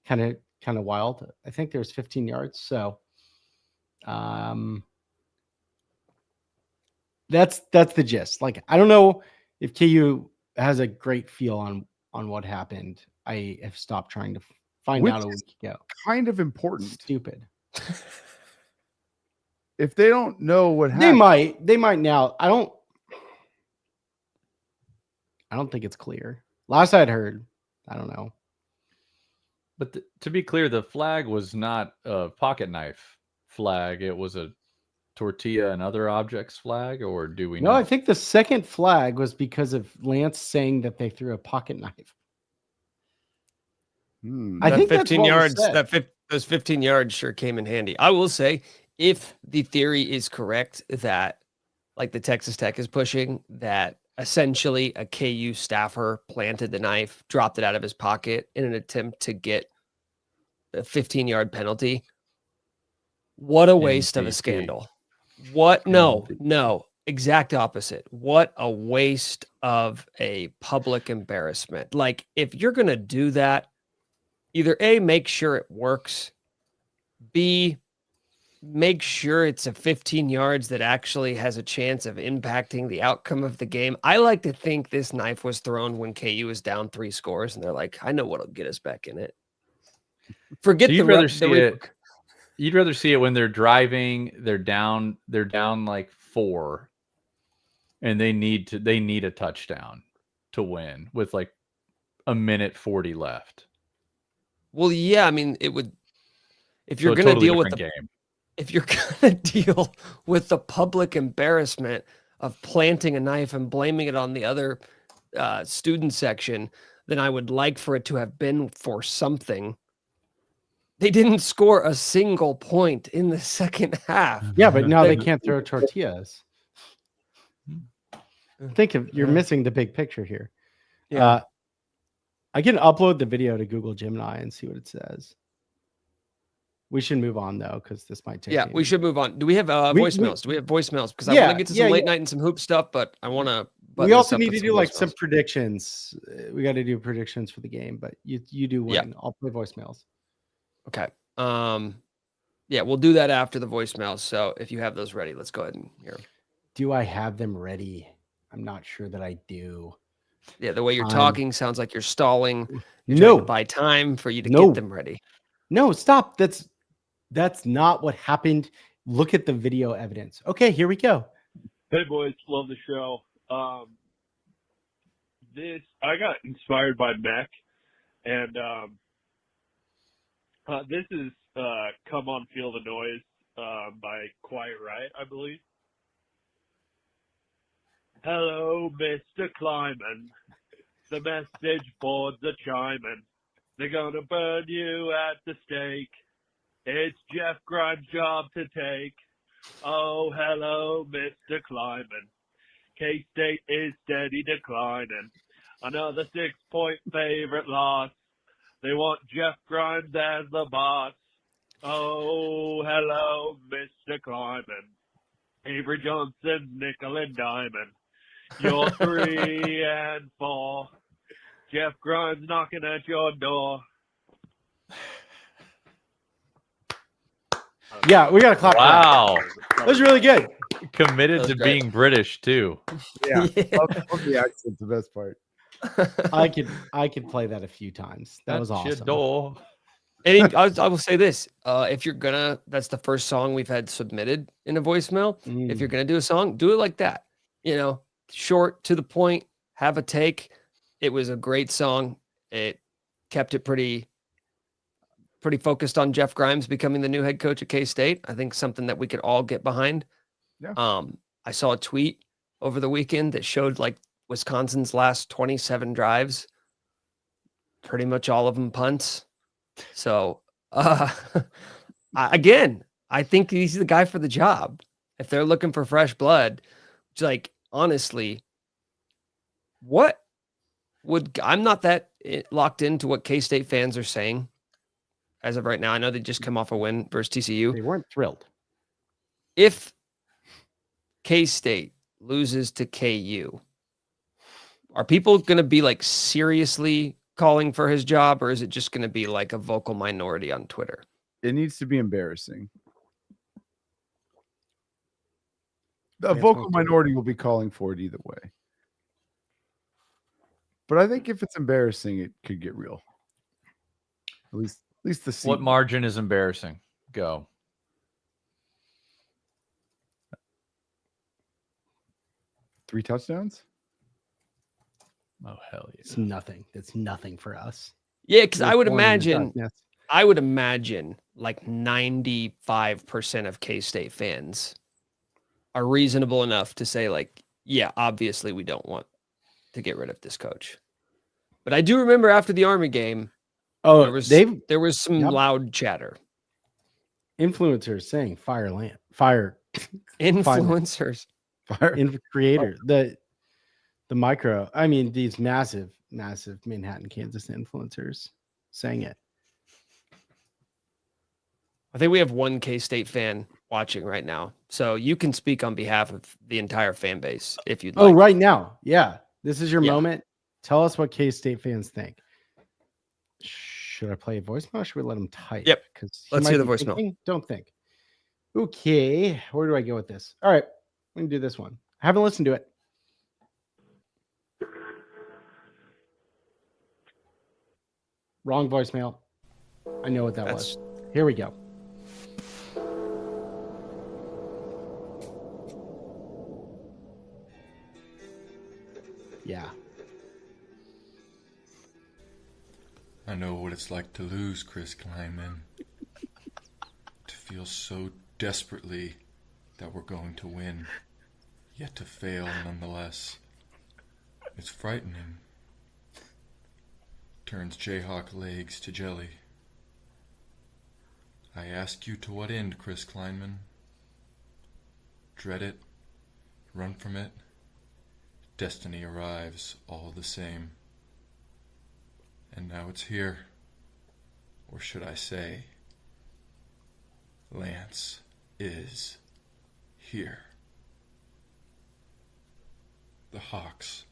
kind of wild. I think there was 15 yards. So that's the gist. Like, I don't know if KU has a great feel on what happened. I have stopped trying to find out a week ago. Kind of important. Stupid. If they don't know what happened, they might now. I don't think it's clear. Last I'd heard, I don't know. But to be clear, the flag was not a pocket knife flag. It was a tortilla and other objects flag, or do we know? No, I think the second flag was because of Lance saying that they threw a pocket knife. I think 15 yards. Those 15 yards sure came in handy. I will say, if the theory is correct that, like the Texas Tech is pushing, that essentially a KU staffer planted the knife, dropped it out of his pocket in an attempt to get a 15-yard penalty, what a waste of a NTT. scandal. What? No, exact opposite. What a waste of a public embarrassment. Like, if you're going to do that, either A, make sure it works, B, make sure it's a 15 yards that actually has a chance of impacting the outcome of the game. I like to think this knife was thrown when KU was down 3 scores, and they're like, I know what'll get us back in it. Forget So you'd the rather the see it. You'd rather see it when they're driving, they're down like 4, and they need a touchdown to win with like a minute 40 left. Well, yeah, I mean, it would, if you're So a going to totally deal with different the game. if you're going to deal with the public embarrassment of planting a knife and blaming it on the other student section, then I would like for it to have been for something. They didn't score a single point in the second half. Yeah, but now they can't throw tortillas. Think of, you're missing the big picture here. Yeah. I can upload the video to Google Gemini and see what it says. We should move on though, because this might take. We should move on. Do we have voicemails? Do we have voicemails? Because I Yeah, want to get to yeah, some late yeah. night and some hoop stuff, but I want to. We also need to do like some predictions. We got to do predictions for the game, but you do win. Yeah. I'll play voicemails. Okay. Yeah, we'll do that after the voicemails. So if you have those ready, let's go ahead and hear them. Do I have them ready? I'm not sure that I do. Yeah, the way you're talking sounds like you're stalling. You're No, trying to buy time for you to get them ready. No, stop. That's not what happened. Look at the video evidence. Okay, here we go. Hey boys, love the show. I got inspired by Mech, and this is "Come On Feel the Noise" by Quiet Riot, I believe. Hello, Mr. Kleiman. The message boards are chiming. They're gonna burn you at the stake. It's Jeff Grimes' job to take. Oh, hello, Mr. Kleiman. K-State is steady declining. Another 6-point favorite loss. They want Jeff Grimes as the boss. Oh, hello, Mr. Kleiman. Avery Johnson, nickel and diamond. You're 3 and 4. Jeff Grimes knocking at your door. Yeah, we got to clap. Wow. That was really good. Committed to great. being British too. Yeah, love the accent's the best part. I could play that a few times. That was At your awesome. door. And I will say this: if you're gonna, that's the first song we've had submitted in a voicemail. If you're gonna do a song, do it like that. You know, short, to the point, have a take. It was a great song. It kept it pretty focused on Jeff Grimes becoming the new head coach at K-State. I think something that we could all get behind. Yeah. I saw a tweet over the weekend that showed like Wisconsin's last 27 drives, pretty much all of them punts. So I think he's the guy for the job. If they're looking for fresh blood, it's like, honestly, I'm not that locked into what K-State fans are saying as of right now. I know they just come off a win versus TCU. They weren't thrilled. If K-State loses to KU, are people going to be like seriously calling for his job, or is it just going to be like a vocal minority on Twitter? It needs to be embarrassing. A vocal minority will be calling for it either way. But I think if it's embarrassing, it could get real. At least the seed. What margin is embarrassing? Go. Three touchdowns? Oh, hell yeah. It's nothing. That's nothing for us. Yeah, because I would We're born in imagine darkness. like 95% of K-State fans are reasonable enough to say like, yeah, obviously we don't want to get rid of this coach. But I do remember after the Army game, there was some loud chatter. influencers saying fire Influencers. Fire. creators, the micro. I mean, these massive Manhattan, Kansas influencers saying it. I think we have one K-State fan watching right now, so you can speak on behalf of the entire fan base if you'd like. Oh, right now, yeah, this is your Yeah. moment. Tell us what K-State fans think. Should I play a voicemail or should we let him type? Yep. Because Let's hear the voicemail. Don't think. Okay, where do I go with this? All right, let me do this one. I haven't listened to it. Wrong voicemail. I know what that was. Here we go. Yeah. I know what it's like to lose, Chris Kleinman. To feel so desperately that we're going to win, yet to fail nonetheless. It's frightening. Turns Jayhawk legs to jelly. I ask you to what end, Chris Kleinman? Dread it, run from it. Destiny arrives all the same. And now it's here. Or should I say, Lance is here. The Hawks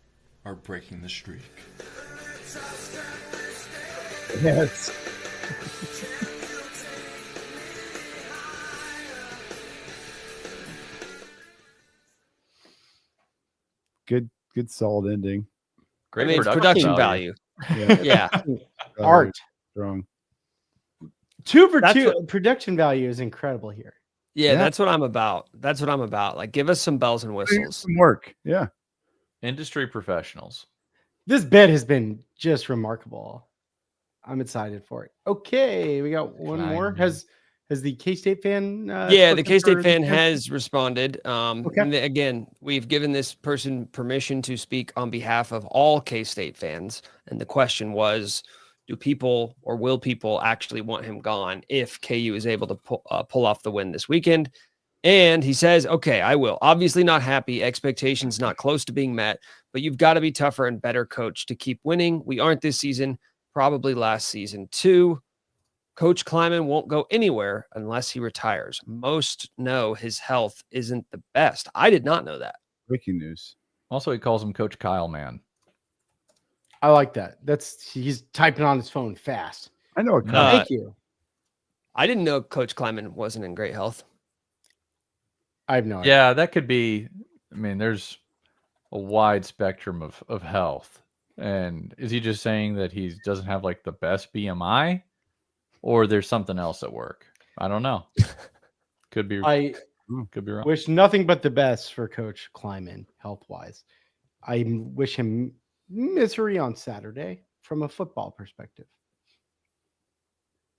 are breaking the streak. Yes. Good solid ending. Great it's production value. Yeah. Yeah. Art. Strong. 2 for That's 2. Production value is incredible here. Yeah, Yeah. that's what I'm about. That's what I'm about. Like, give us some bells and whistles. Some work. Yeah. Industry professionals. This bet has been just remarkable. I'm excited for it. Okay, we got one more. Has the K-State fan? Yeah, the spoken K-State for fan the- has responded. Okay. And again, we've given this person permission to speak on behalf of all K-State fans. And the question was, do people or will people actually want him gone if KU is able to pull off the win this weekend? And he says, okay, I will. Obviously not happy. Expectations not close to being met, but you've got to be tougher and better coach to keep winning. We aren't this season, probably last season too. Coach Kleiman won't go anywhere unless he retires. Most know his health isn't the best. I did not know that. Breaking news. Also, he calls him Coach Kyle Man. I like that. He's typing on his phone fast. I know a Thank you. I didn't know Coach Kleiman wasn't in great health. I have no idea. Yeah, that could be. I mean, there's a wide spectrum of health. And is he just saying that he doesn't have like the best BMI, or there's something else at work? I don't know. Could be. Could be wrong. Wish nothing but the best for Coach Kleiman health-wise. I wish him misery on Saturday from a football perspective.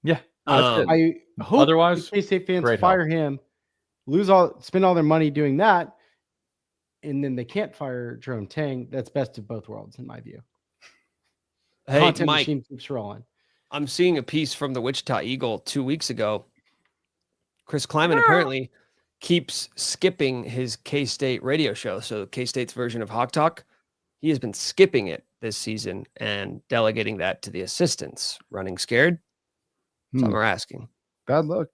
Yeah. I hope Otherwise, the K-State fans great fire him, spend all their money doing that, and then they can't fire Jerome Tang. That's best of both worlds, in my view. Hey, Content Mike, machine keeps rolling. I'm seeing a piece from the Wichita Eagle 2 weeks ago. Chris Kleiman apparently keeps skipping his K-State radio show. So K-State's version of Hawk Talk, he has been skipping it this season and delegating that to the assistants. Running scared? Some are asking. Bad luck.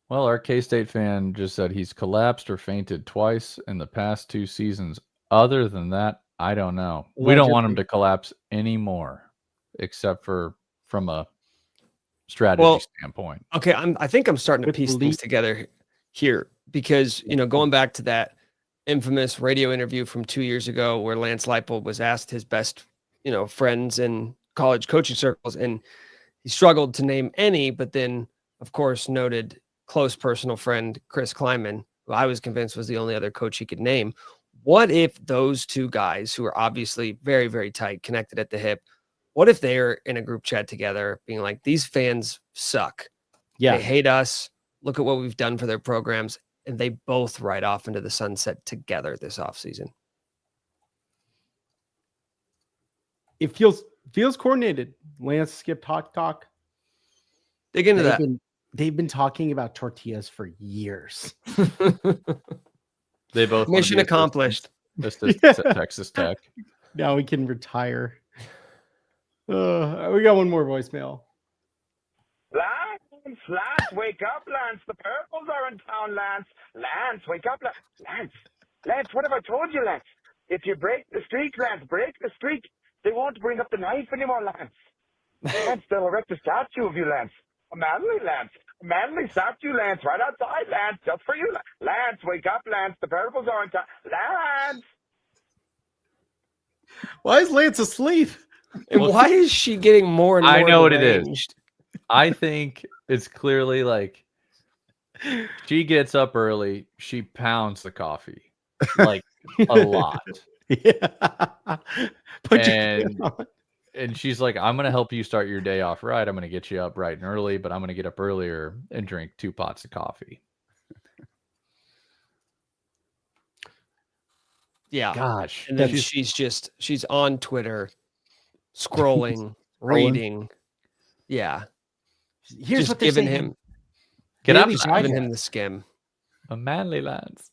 Well, our K-State fan just said he's collapsed or fainted twice in the past 2 seasons. Other than that, I don't know. We don't want him to collapse anymore, except for from a strategy standpoint. Okay, I think I'm starting to piece things together here because, going back to that infamous radio interview from 2 years ago where Lance Leipold was asked his best, friends in college coaching circles, and he struggled to name any, but then, of course, noted close personal friend Chris Kleiman, who I was convinced was the only other coach he could name. What if those two guys, who are obviously very, very tight, connected at the hip, what if they're in a group chat together being like, these fans suck. Yeah. They hate us. Look at what we've done for their programs. And they both ride off into the sunset together this offseason. It feels coordinated. Lance skipped Hawk Talk. Dig into that. they've been talking about tortillas for years. They both wanna Mission be accomplished. assistants at Texas Tech. Now we can retire. We got one more voicemail. Lance, wake up, Lance. The Purples are in town, Lance. Lance, wake up, Lance, what have I told you, Lance? If you break the streak, Lance, break the streak. They won't bring up the knife anymore, Lance. Lance, they'll erect a statue of you, Lance. A manly statue, Lance, right outside, Lance, just for you. Lance, wake up, Lance. The Purples are in town. Lance! Why is Lance asleep? And why is she getting more and more I know what it is. deranged? I think it's clearly like she gets up early, she pounds the coffee like a lot. Yeah. And she's like, I'm gonna help you start your day off right. I'm gonna get you up bright and early, but I'm gonna get up earlier and drink 2 pots of coffee. Yeah. Gosh. And then she's on Twitter scrolling, reading. Yeah. Here's just what they're giving saying. him Get up, Daily giving Digest. him the skim. a manly Lance.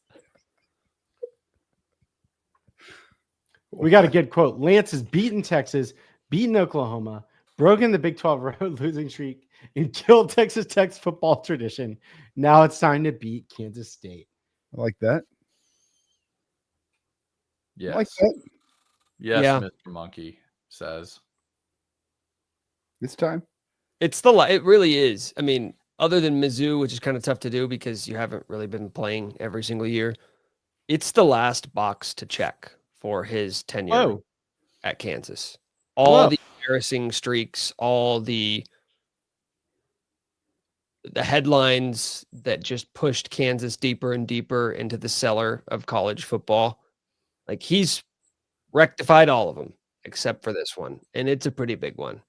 We got a good quote. Lance has beaten Texas, beaten Oklahoma, broken the Big 12 road losing streak, and killed Texas Tech's football tradition. Now it's time to beat Kansas State. I like that. Yes. I like that. Yes, Yeah. Mr. Monkey says. This time. It really is. I mean, other than Mizzou, which is kind of tough to do because you haven't really been playing every single year, it's the last box to check for his tenure at Kansas. All the embarrassing streaks, all the headlines that just pushed Kansas deeper and deeper into the cellar of college football. Like, he's rectified all of them except for this one, and it's a pretty big one.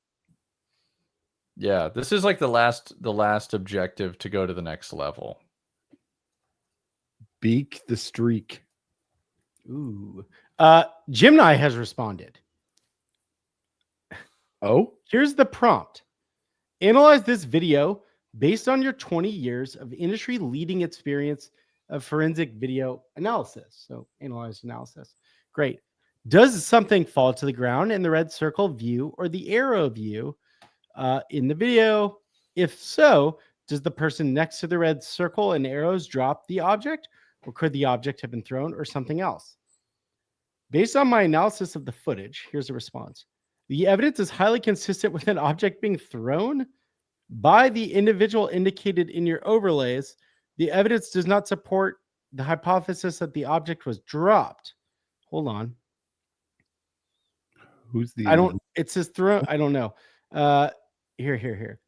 Yeah, this is like the last objective to go to the next level. Beak the streak. Ooh. Jimny has responded. Oh, Here's the prompt. Analyze this video based on your 20 years of industry-leading experience of forensic video analysis. So analyze analysis. Great. Does something fall to the ground in the red circle view or the arrow view in the video? If so, does the person next to the red circle and arrows drop the object, or could the object have been thrown, or something else? Based on my analysis of the footage, here's a response. The evidence is highly consistent with an object being thrown by the individual indicated in your overlays. The evidence does not support the hypothesis that the object was dropped. Hold on. who's the? It says thrown. I don't know. Here.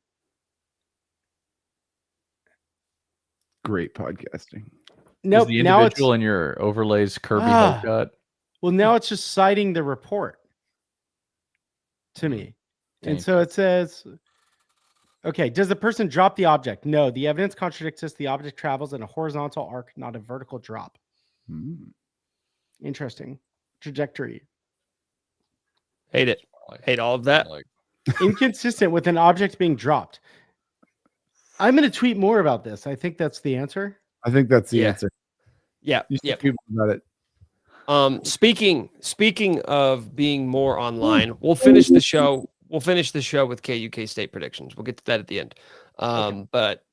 Great podcasting. Nope. Is the Now it's individual in your overlays Kirby haircut? well. Now it's just citing the report to me, and Thank so it says, "Okay, does the person drop the object? No. The evidence contradicts this. The object travels in a horizontal arc, not a vertical drop. Interesting trajectory. Hate it. Hate all of that. Like, Inconsistent with an object being dropped." I'm going to tweet more about this. I think that's the answer. I think that's the Yeah. answer. Yeah. You Yeah. should tweet about it. Speaking of being more online, we'll finish the show. We'll finish the show with KUK State predictions. We'll get to that at the end. But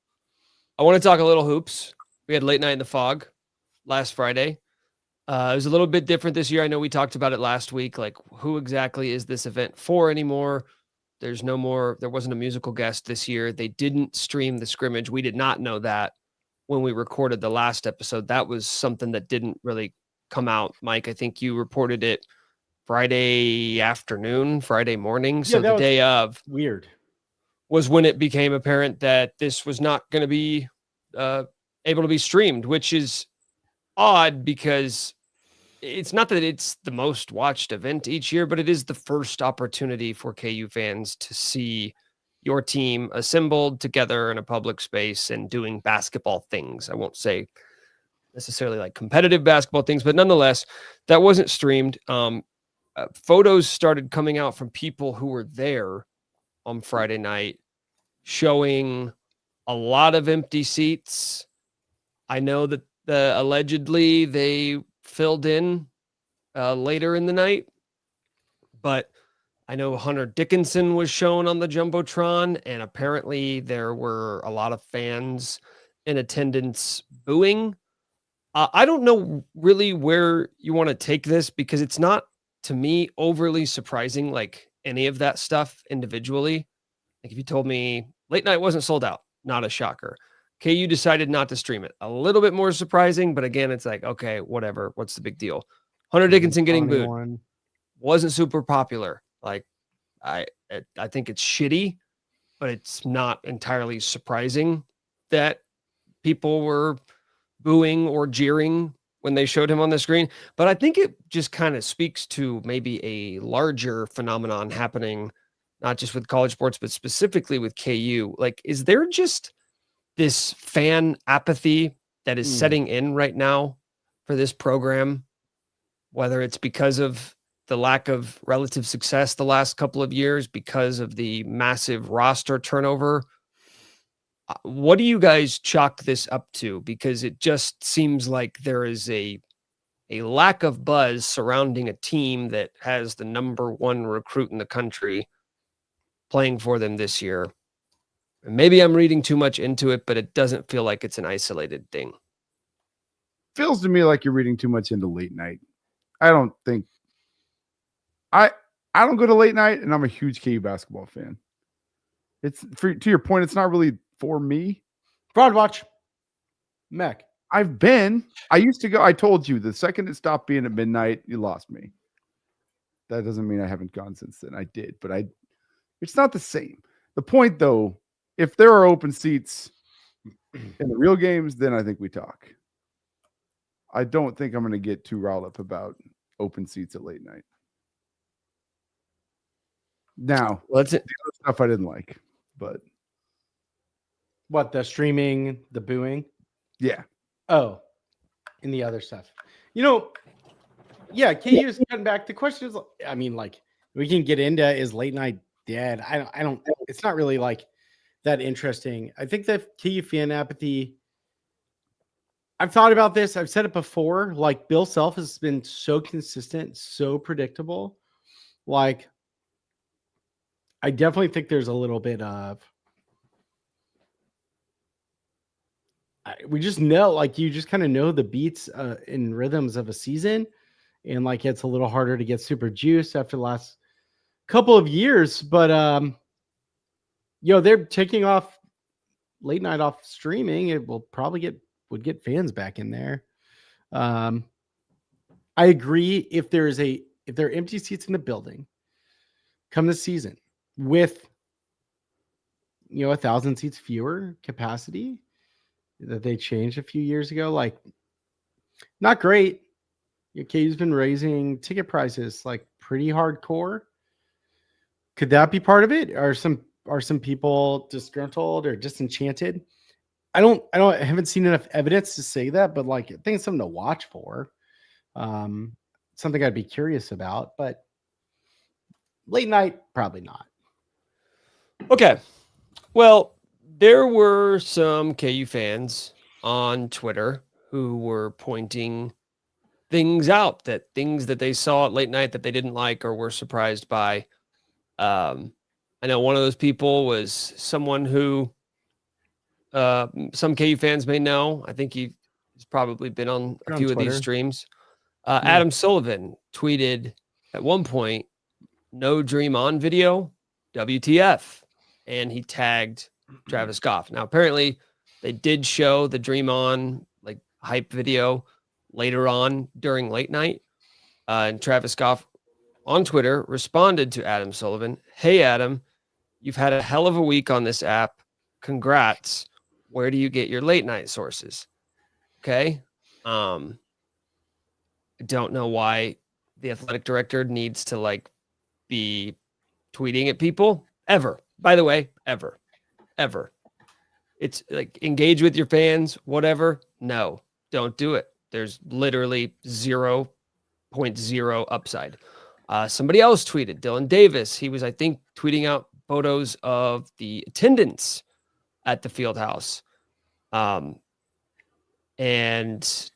I want to talk a little hoops. We had late night in the Phog last Friday. It was a little bit different this year. I know we talked about it last week. Like, who exactly is this event for anymore? There wasn't a musical guest this year. They didn't stream the scrimmage. We did not know that when we recorded the last episode. That was something that didn't really come out. Mike, I think you reported it Friday afternoon, Friday morning. So the day of Weird. was when it became apparent that this was not going to be able to be streamed, which is odd because it's not that it's the most watched event each year, but it is the first opportunity for KU fans to see your team assembled together in a public space and doing basketball things. I won't say necessarily like competitive basketball things, but nonetheless, that wasn't streamed. Photos started coming out from people who were there on Friday night showing a lot of empty seats. I know that allegedly they filled in later in the night, but I know Hunter Dickinson was shown on the Jumbotron, and apparently there were a lot of fans in attendance booing. I don't know really where you want to take this, because it's not, to me, overly surprising, like any of that stuff individually. Like if you told me late night wasn't sold out, not a shocker. KU decided not to stream it. A little bit more surprising, but again, it's like, okay, whatever. What's the big deal? Hunter Dickinson getting booed wasn't super popular. Like I think it's shitty, but it's not entirely surprising that people were booing or jeering when they showed him on the screen. But I think it just kind of speaks to maybe a larger phenomenon happening, not just with college sports, but specifically with KU. Like, is there just this fan apathy that is setting in right now for this program, whether it's because of the lack of relative success the last couple of years, because of the massive roster turnover? What do you guys chalk this up to? Because it just seems like there is a lack of buzz surrounding a team that has the number one recruit in the country playing for them this year. And maybe I'm reading too much into it, but it doesn't feel like it's an isolated thing. Feels to me like you're reading too much into late night. I don't think I don't go to late night, and I'm a huge KU basketball fan. It's to your point, it's not really for me. Broad watch. Mech. I used to go. I told you the second it stopped being at midnight, you lost me. That doesn't mean I haven't gone since then. I did, but it's not the same. The point though, if there are open seats in the real games, then I think we talk. I don't think I'm going to get too riled up about open seats at late night. Now, that's it. The other stuff I didn't like, but what, the streaming, the booing? Yeah. Oh, and the other stuff. Yeah, KU is cutting back. The question is, I mean, like, we can get into, is late night dead? I don't. It's not really like that interesting. I think that KU fan apathy. I've thought about this. I've said it before. Like, Bill Self has been so consistent, so predictable. Like, I definitely think there's a little bit of. We just know, like, you just kind of know the beats and rhythms of a season, and like it's a little harder to get super juiced after the last couple of years. But they're taking off late night off streaming. It will probably would get fans back in there. I agree. If there are empty seats in the building come this season with 1,000 seats fewer capacity that they changed a few years ago, like, not great. KU's been raising ticket prices like pretty hardcore. Could that be part of it? Are some people disgruntled or disenchanted? I haven't seen enough evidence to say that, but like, I think it's something to watch for. Something I'd be curious about, but late night, probably not. Okay. Well, there were some KU fans on Twitter who were pointing things out, things that they saw at late night that they didn't like or were surprised by. I know one of those people was someone who some KU fans may know. I think he's probably been on a few of these streams. Adam Sullivan tweeted at one point, "No Dream On video, WTF," and he tagged Travis Goff. Now, apparently, they did show the Dream On like hype video later on during late night, and Travis Goff on Twitter responded to Adam Sullivan, "Hey, Adam, you've had a hell of a week on this app. Congrats. Where do you get your late night sources?" Okay. I don't know why the athletic director needs to like be tweeting at people ever. By the way, ever. It's like, engage with your fans, whatever. No, don't do it. There's literally 0.0 upside. Somebody else tweeted, Dylan Davis. He was, I think, tweeting out photos of the attendance at the field house. And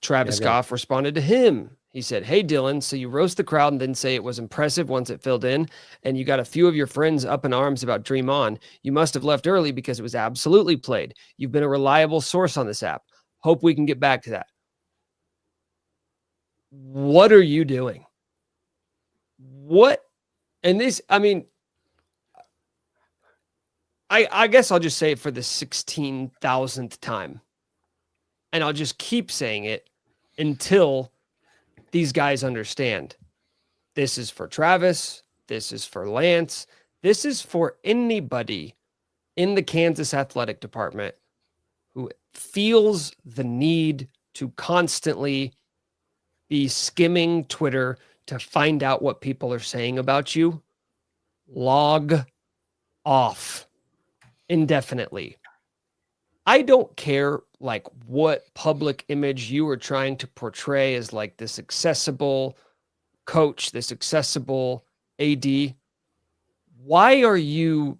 Travis Goff responded to him. He said, "Hey, Dylan, so you roast the crowd and then say it was impressive once it filled in, and you got a few of your friends up in arms about Dream On. You must have left early because it was absolutely played. You've been a reliable source on this app. Hope we can get back to that." What are you doing? What? And this, I mean, I guess I'll just say it for the 16,000th time. And I'll just keep saying it until these guys understand. This is for Travis. This is for Lance. This is for anybody in the Kansas athletic department who feels the need to constantly be skimming Twitter to find out what people are saying about you. Log off indefinitely. I don't care like what public image you are trying to portray as like this accessible coach, this accessible AD. Why are you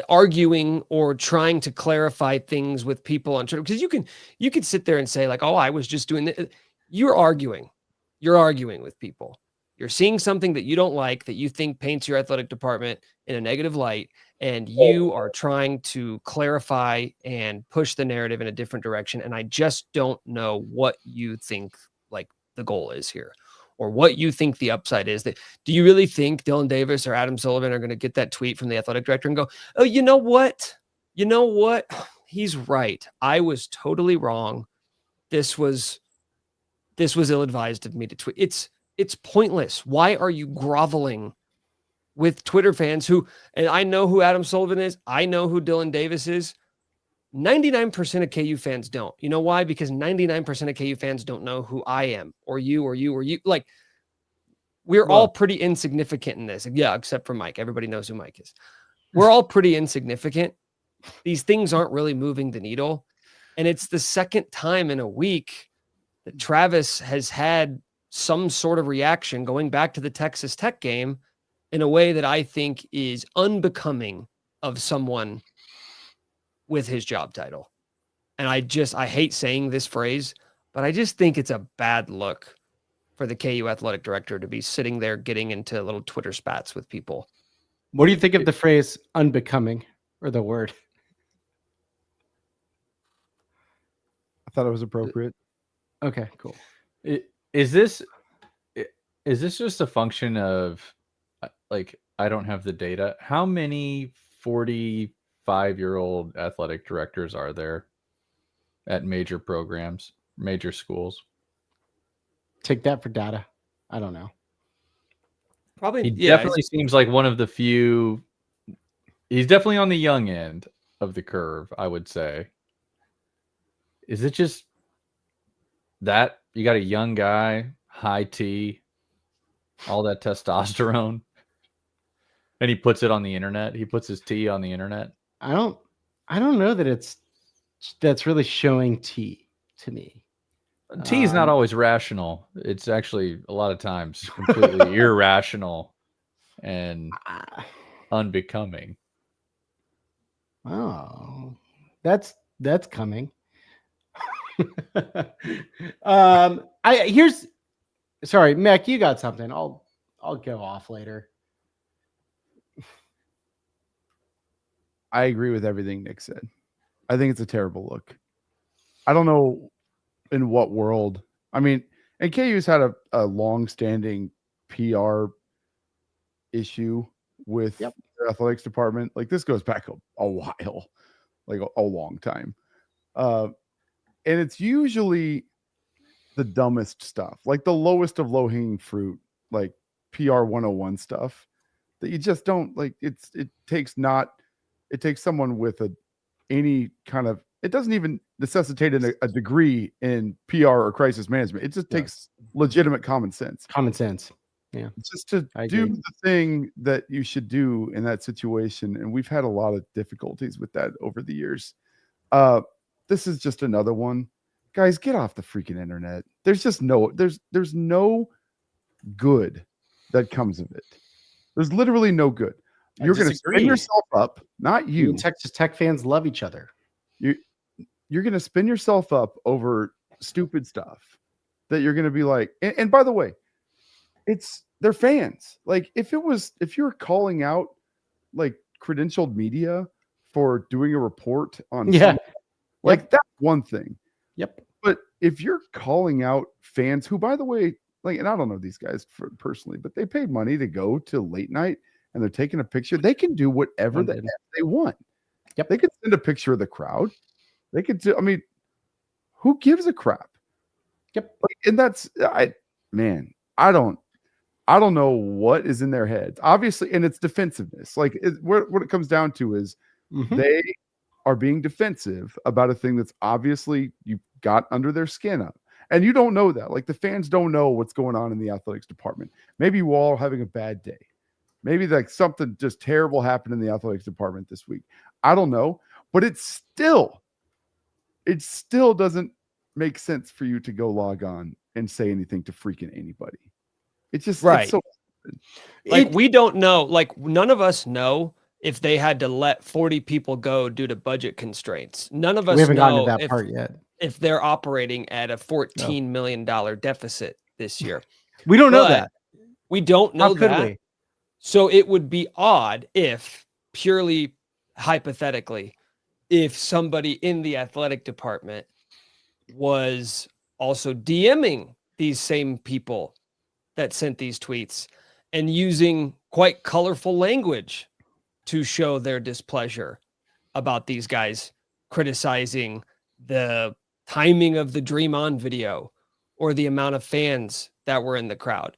arguing or trying to clarify things with people on Twitter? Because you can sit there and say like, "Oh, I was just doing this." You're arguing with people. You're seeing something that you don't like, that you think paints your athletic department in a negative light, and you are trying to clarify and push the narrative in a different direction. And I just don't know what you think like the goal is here, or what you think the upside is. That, do you really think Dylan Davis or Adam Sullivan are going to get that tweet from the athletic director and go, "Oh, you know what? He's right. I was totally wrong. This was ill-advised of me to tweet." It's pointless. Why are you groveling with Twitter fans who, and I know who Adam Sullivan is, I know who Dylan Davis is. 99% of KU fans don't. You know why? Because 99% of KU fans don't know who I am, or you, or you, or you. Like, we're all pretty insignificant in this. Yeah, except for Mike. Everybody knows who Mike is. We're all pretty insignificant. These things aren't really moving the needle. And it's the second time in a week that Travis has had some sort of reaction going back to the Texas Tech game in a way that I think is unbecoming of someone with his job title. And I hate saying this phrase, but I just think it's a bad look for the KU athletic director to be sitting there getting into little Twitter spats with people. What do you think of the phrase unbecoming, or the word? I thought it was appropriate. Okay, cool. Is this just a function of, like, I don't have the data. How many 45-year-old athletic directors are there at major programs, major schools? Take that for data. I don't know. Probably. He definitely seems like one of the few. He's definitely on the young end of the curve, I would say. Is it just that you got a young guy, high T, all that testosterone, and he puts it on the internet? He puts his T on the internet. I don't know that that's really showing T to me. T is not always rational. It's actually a lot of times completely irrational and unbecoming. Oh, that's coming. Sorry, Mac, you got something. I'll go off later. I agree with everything Nick said. I think it's a terrible look. I don't know in what world. I mean, and KU's had a long-standing PR issue with the athletics department. Like, this goes back a while, like a long time. And it's usually the dumbest stuff, like the lowest of low-hanging fruit, like PR 101 stuff that you just don't like. It takes someone with any kind of, it doesn't even necessitate a degree in PR or crisis management. It just takes legitimate common sense. Common sense. Yeah. It's just to do the thing that you should do in that situation. And we've had a lot of difficulties with that over the years. This is just another one. Guys, get off the freaking internet. There's just there's no good that comes of it. There's literally no good. You're going to spin yourself up, not you. Texas Tech fans love each other. You're going to spin yourself up over stupid stuff that you're going to be like, and by the way, they're fans. Like if you're calling out like credentialed media for doing a report on like that's one thing. Yep. But if you're calling out fans who, by the way, like, and I don't know these guys personally, but they paid money to go to late night and they're taking a picture, they can do whatever they want. Yep. They could send a picture of the crowd. They could do, I mean, who gives a crap? Yep. Like, and that's I don't know what is in their heads. Obviously, and it's defensiveness. Like what it comes down to is they are being defensive about a thing that's obviously you got under their skin up. And you don't know that. Like the fans don't know what's going on in the athletics department. Maybe you all are having a bad day. Maybe like something just terrible happened in the athletics department this week. I don't know, but it still doesn't make sense for you to go log on and say anything to freaking anybody. It's just right. It's so, like we don't know. Like none of us know if they had to let 40 people go due to budget constraints. None of us haven't gotten know to that part yet. If they're operating at a $14 million deficit this year. We don't know that. We don't know that. How could we? So it would be odd if, purely hypothetically, if somebody in the athletic department was also DMing these same people that sent these tweets and using quite colorful language to show their displeasure about these guys criticizing the timing of the Dream On video or the amount of fans that were in the crowd.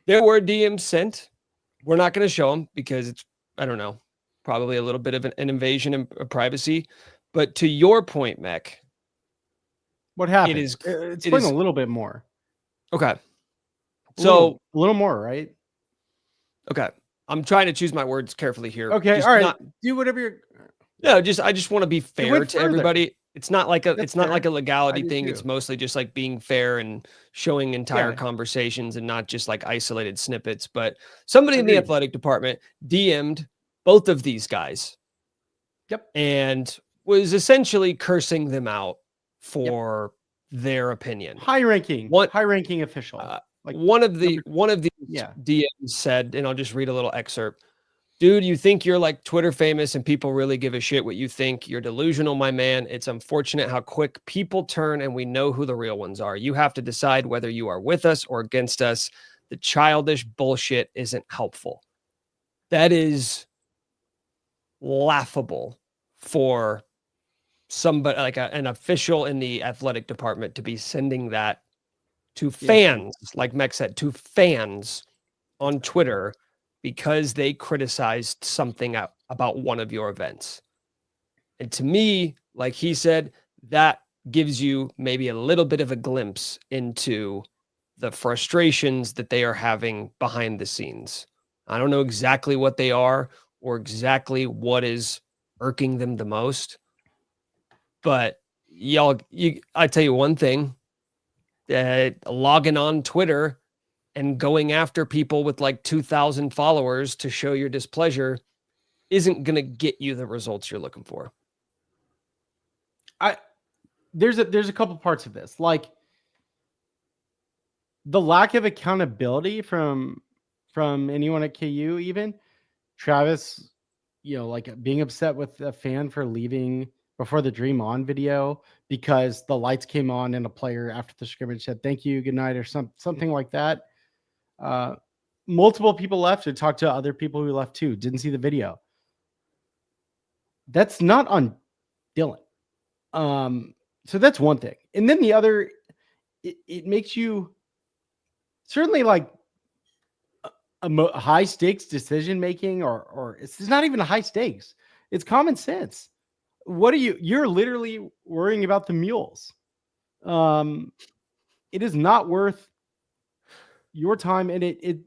There were DMs sent. We're not going to show them because it's, I don't know, probably a little bit of an invasion of privacy. But to your point, Mech, what happened? Explain a little bit more. Okay. So a little more, right? Okay. I'm trying to choose my words carefully here. Okay. Just all right. Do whatever you're. No, I just want to be fair to everybody. It's not like a legality thing. Too. It's mostly just like being fair and showing entire conversations and not just like isolated snippets. But somebody in the athletic department DM'd both of these guys. Yep. And was essentially cursing them out for their opinion. High ranking official. Like one of these DMs said, and I'll just read a little excerpt. Dude, you think you're like Twitter famous and people really give a shit what you think. You're delusional, my man. It's unfortunate how quick people turn and we know who the real ones are. You have to decide whether you are with us or against us. The childish bullshit isn't helpful. That is laughable for somebody like an official in the athletic department to be sending that to fans, like Mech said, to fans on Twitter because they criticized something about one of your events. And to me, like he said, that gives you maybe a little bit of a glimpse into the frustrations that they are having behind the scenes. I don't know exactly what they are or exactly what is irking them the most, but I tell you one thing, logging on Twitter and going after people with like 2,000 followers to show your displeasure isn't going to get you the results you're looking for. There's a couple parts of this, like the lack of accountability from anyone at KU, even Travis, like being upset with a fan for leaving before the Dream On video because the lights came on and a player after the scrimmage said, "Thank you, good night," or something like that. Multiple people left and talked to other people who left too. Didn't see the video. That's not on Dylan. So that's one thing. And then the other, it makes you certainly like a high stakes decision making, or it's not even a high stakes. It's common sense. What are you're literally worrying about the mules. It is not worth your time. And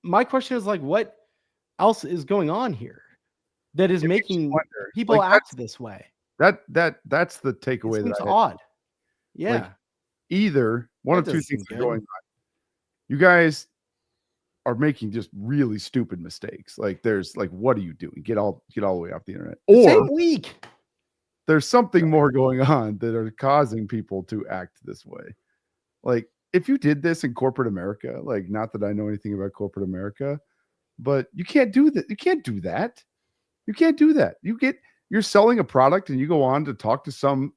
my question is like, what else is going on here that is making people like act this way? That's the takeaway. That's odd. Yeah. Like either one of two things are going on. You guys are making just really stupid mistakes. Like there's like, what are you doing? Get all the way off the internet. Or Same week. There's something more going on that are causing people to act this way. Like if you did this in corporate America, like not that I know anything about corporate America, but you can't do that. You can't do that. You can't do that. You're selling a product and you go on to talk to some,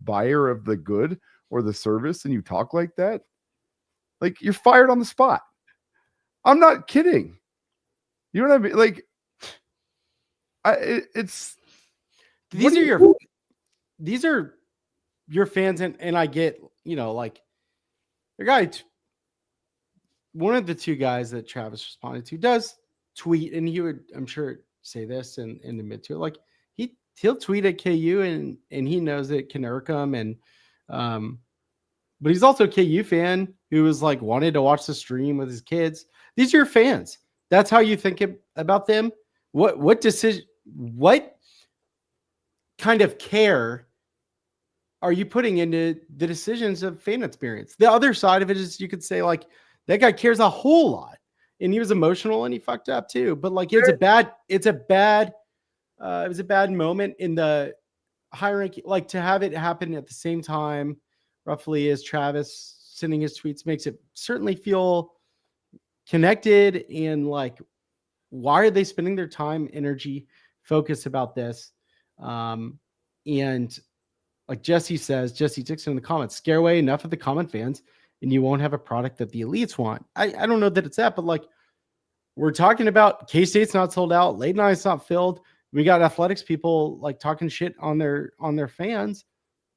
buyer of the good or the service and you talk like that. Like you're fired on the spot. I'm not kidding. You know what I mean? Like these are your fans, and I get, like the guy, one of the two guys that Travis responded to does tweet, and he would, I'm sure, say this and admit to it. Like he'll tweet at KU and he knows it can irk him, and but he's also a KU fan who was like wanted to watch the stream with his kids. These are your fans. That's how you think about them. What kind of care are you putting into the decisions of fan experience? The other side of it is you could say like that guy cares a whole lot and he was emotional and he fucked up too. But like it was a bad moment in the high ranking, like to have it happen at the same time roughly as Travis sending his tweets makes it certainly feel connected, and like why are they spending their time, energy, focus about this? And like Jesse Dixon in the comments, scare away enough of the common fans and you won't have a product that the elites want. I don't know that it's that, but like we're talking about K-State's not sold out, late night's not filled. We got athletics people like talking shit on their fans.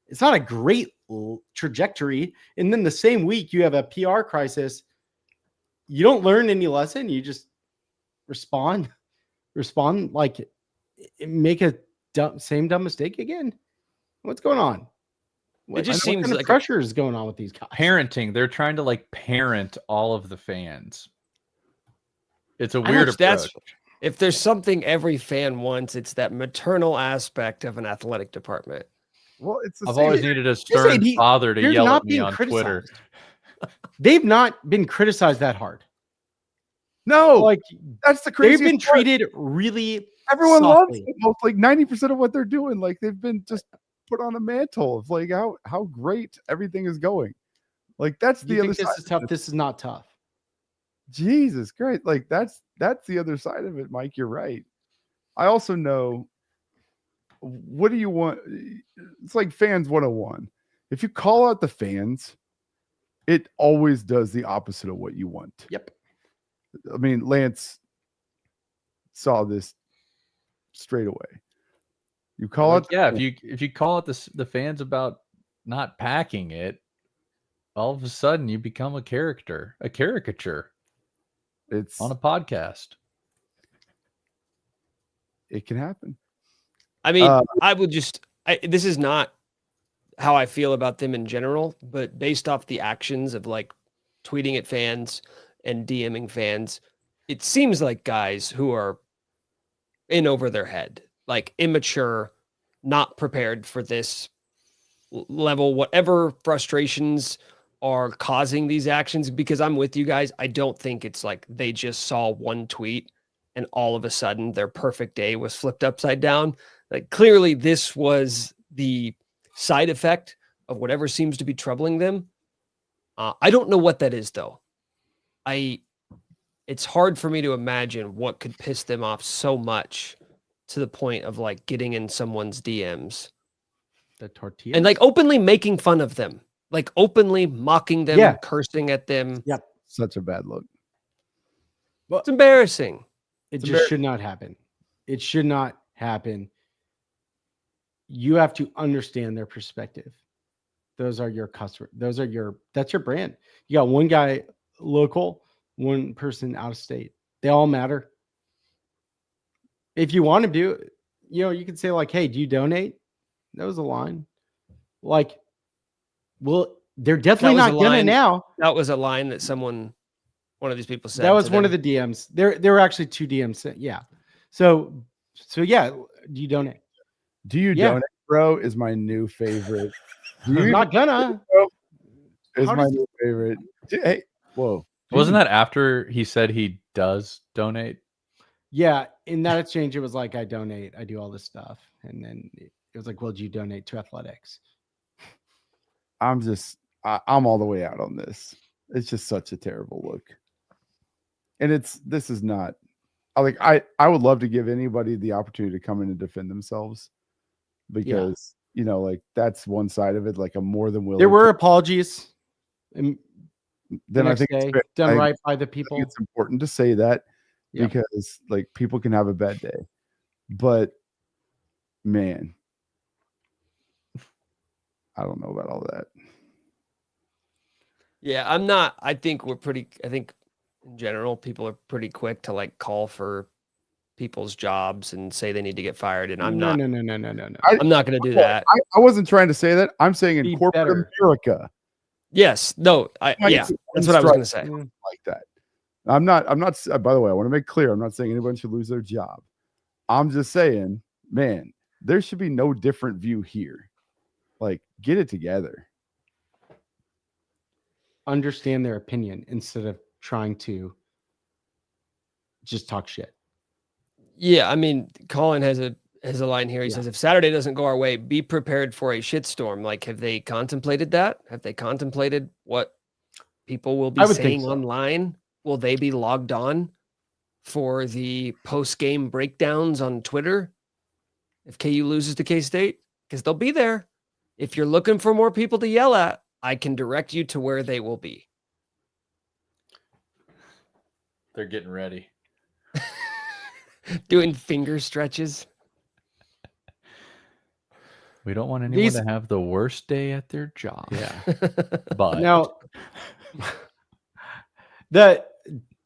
It's not a great trajectory. And then the same week you have a PR crisis. You don't learn any lesson. You just respond like make a same dumb mistake again. What's going on? It just seems kind of like pressure is going on with these guys. Parenting. They're trying to like parent all of the fans. It's a weird approach. If there's something every fan wants, it's that maternal aspect of an athletic department. Well, I've always needed a stern father to yell at me on Twitter. They've not been criticized that hard. No, like that's the craziest. They've been treated really. Everyone softly. loves it. Most, like 90% of what they're doing. Like they've been just put on a mantle of like how great everything is going. Like that's the other side. This is tough. This is not tough. Jesus Christ. Like that's the other side of it, Mike. You're right. I also know, what do you want? It's like fans 101. If you call out the fans, it always does the opposite of what you want. Yep. I mean, Lance saw this straight away. You call it, if you call it the fans about not packing it, all of a sudden you become a caricature. It's on a podcast. It can happen. I mean, this is not how I feel about them in general, but based off the actions of like tweeting at fans and DMing fans, it seems like guys who are in over their head, like immature, not prepared for this level, whatever frustrations are causing these actions. Because I'm with you guys. I don't think it's like they just saw one tweet and all of a sudden their perfect day was flipped upside down. Like clearly this was the side effect of whatever seems to be troubling them. I don't know what that is though. It's hard for me to imagine what could piss them off so much to the point of like getting in someone's DMs. The tortilla. And like openly making fun of them, like openly mocking them, cursing at them. Yep. Such a bad look. Well, it's embarrassing. It just should not happen. It should not happen. You have to understand their perspective. Those are your customers. That's your brand. You got one guy local, one person out of state. They all matter. If you want to do, you can say like, hey, do you donate? That was a line. Like, well, they're definitely not gonna now. That was a line that one of these people said. That was one of the DMs. There were actually two DMs. Yeah. So yeah, do you donate? Do you donate, bro? Is my new favorite. I'm not gonna. Is my new favorite. Hey, whoa. Wasn't that after he said he does donate? Yeah, in that exchange, it was like, I donate, I do all this stuff. And then it was like, well, do you donate to athletics? I'm all the way out on this. It's just such a terrible look. And this is not I would love to give anybody the opportunity to come in and defend themselves because, like that's one side of it. Like I'm more than willing. There were apologies. And then I think it's done right by the people. I think it's important to say that because like people can have a bad day, but man, I don't know about all that. Yeah, I think in general, people are pretty quick to like call for people's jobs and say they need to get fired. And I'm not. No. I'm not going to do that. I wasn't trying to say that. I'm saying in corporate America. Yes. No. That's what I was going to say. Like that. I'm not. By the way, I want to make clear. I'm not saying anyone should lose their job. I'm just saying, man, there should be no different view here. Like, get it together. Understand their opinion instead of trying to just talk shit. Yeah, I mean, Colin has a line here. He says, if Saturday doesn't go our way, be prepared for a shitstorm. Like, have they contemplated that? Have they contemplated what people will be saying online? Will they be logged on for the post-game breakdowns on Twitter if KU loses to K-State? Because they'll be there. If you're looking for more people to yell at, I can direct you to where they will be. They're getting ready. Doing finger stretches. We don't want anyone to have the worst day at their job. Yeah. But now the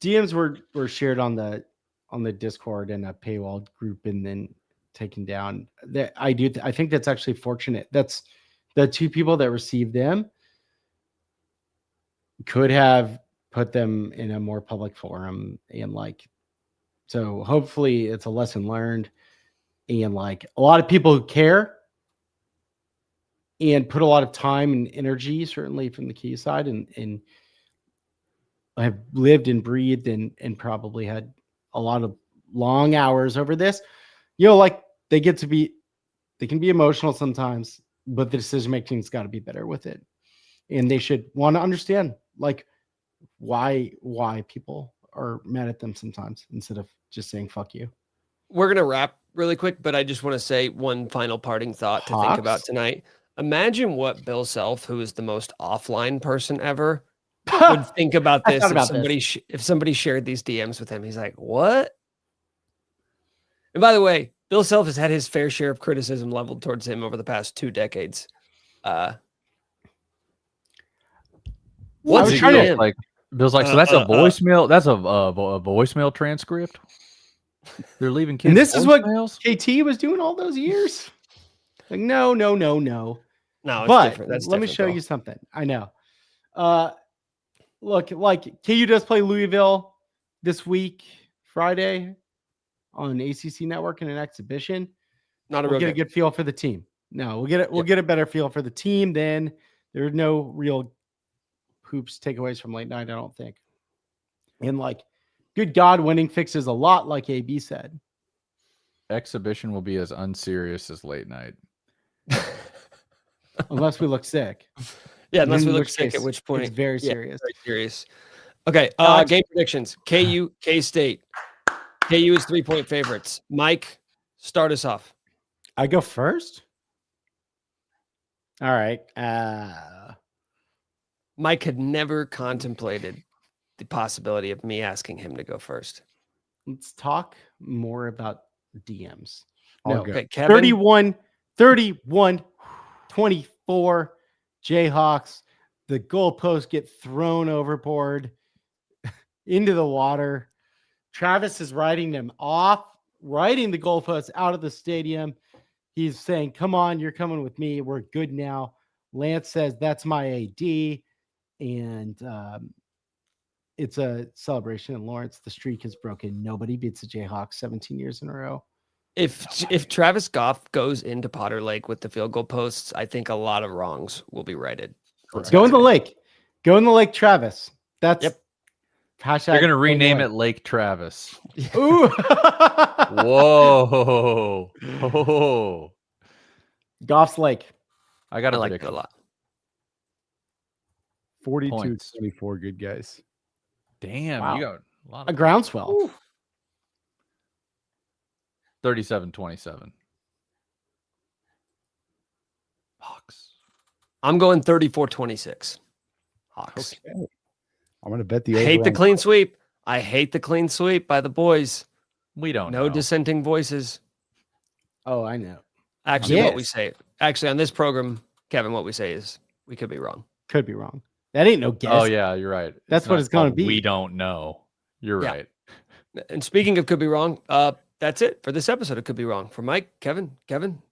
DMs were shared on the Discord and a paywall group and then taken down. That I think that's actually fortunate. That's the two people that received them could have put them in a more public forum and so hopefully it's a lesson learned and like a lot of people who care and put a lot of time and energy, certainly from the key side and have lived and breathed and probably had a lot of long hours over this, like they can be emotional sometimes, but the decision making's got to be better with it. And they should want to understand like why people are mad at them sometimes instead of just saying fuck you. We're going to wrap really quick, but I just want to say one final parting thought to think about tonight. Imagine what Bill Self, who is the most offline person ever, would think about this if somebody shared these DMs with him. He's like, what? And by the way, Bill Self has had his fair share of criticism leveled towards him over the past 2 decades. What's he doing? Like Bill's like, so that's a voicemail. That's a voicemail transcript. They're leaving kids. And this is what KT was doing all those years. Like, no. No, but different. That's let me show you something. I know. Look, like KU does play Louisville this week, Friday, on ACC Network in an exhibition. We'll get a good feel for the team. No, we'll get a better feel for the team. Then there are no real hoops takeaways from late night, I don't think. And like, good God, winning fixes a lot, like AB said. Exhibition will be as unserious as late night. Unless we look sick. Yeah, unless we look sick, at which point it's very serious. Very serious. Okay, game predictions. KU, K-State. KU is 3-point favorites. Mike, start us off. I go first? All right. Mike had never contemplated the possibility of me asking him to go first. Let's talk more about DMs. No, okay, Kevin. 31-24 Jayhawks. The goalposts get thrown overboard into the water. Travis is riding them off, riding the goalposts out of the stadium. He's saying, come on, you're coming with me. We're good now. Lance says, that's my AD. And it's a celebration in Lawrence. The streak is broken. Nobody beats the Jayhawks 17 years in a row. If Travis Goff goes into Potter Lake with the field goal posts, I think a lot of wrongs will be righted. Go in the lake. Go in the lake, Travis. That's Hashtag They're gonna rename Illinois. it Lake Travis. Ooh. Whoa. Oh. Goff's Lake. I got I a like it prediction. a lot. 42-24, good guys. Damn, Wow. you got a lot A of groundswell. 37-27. Hawks. I'm going 34-26. Hawks. Okay. I'm going to bet the I over. hate the on- clean sweep. I hate the clean sweep by the boys. We don't No know. dissenting voices. Oh, I know. Actually, what we Yes. say, actually on this program, Kevin, what we say is we could be wrong. Could be wrong. That ain't no guess. Oh yeah, you're right. That's what not it's gonna called be. We don't know. You're Yeah. right. And speaking of could be wrong, that's it for this episode. It could be wrong. For Mike, Kevin,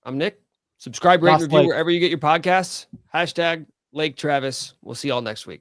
I'm Nick. Subscribe, rate, Lost review Lake. wherever you get your podcasts. Hashtag Lake Travis. We'll see y'all next week.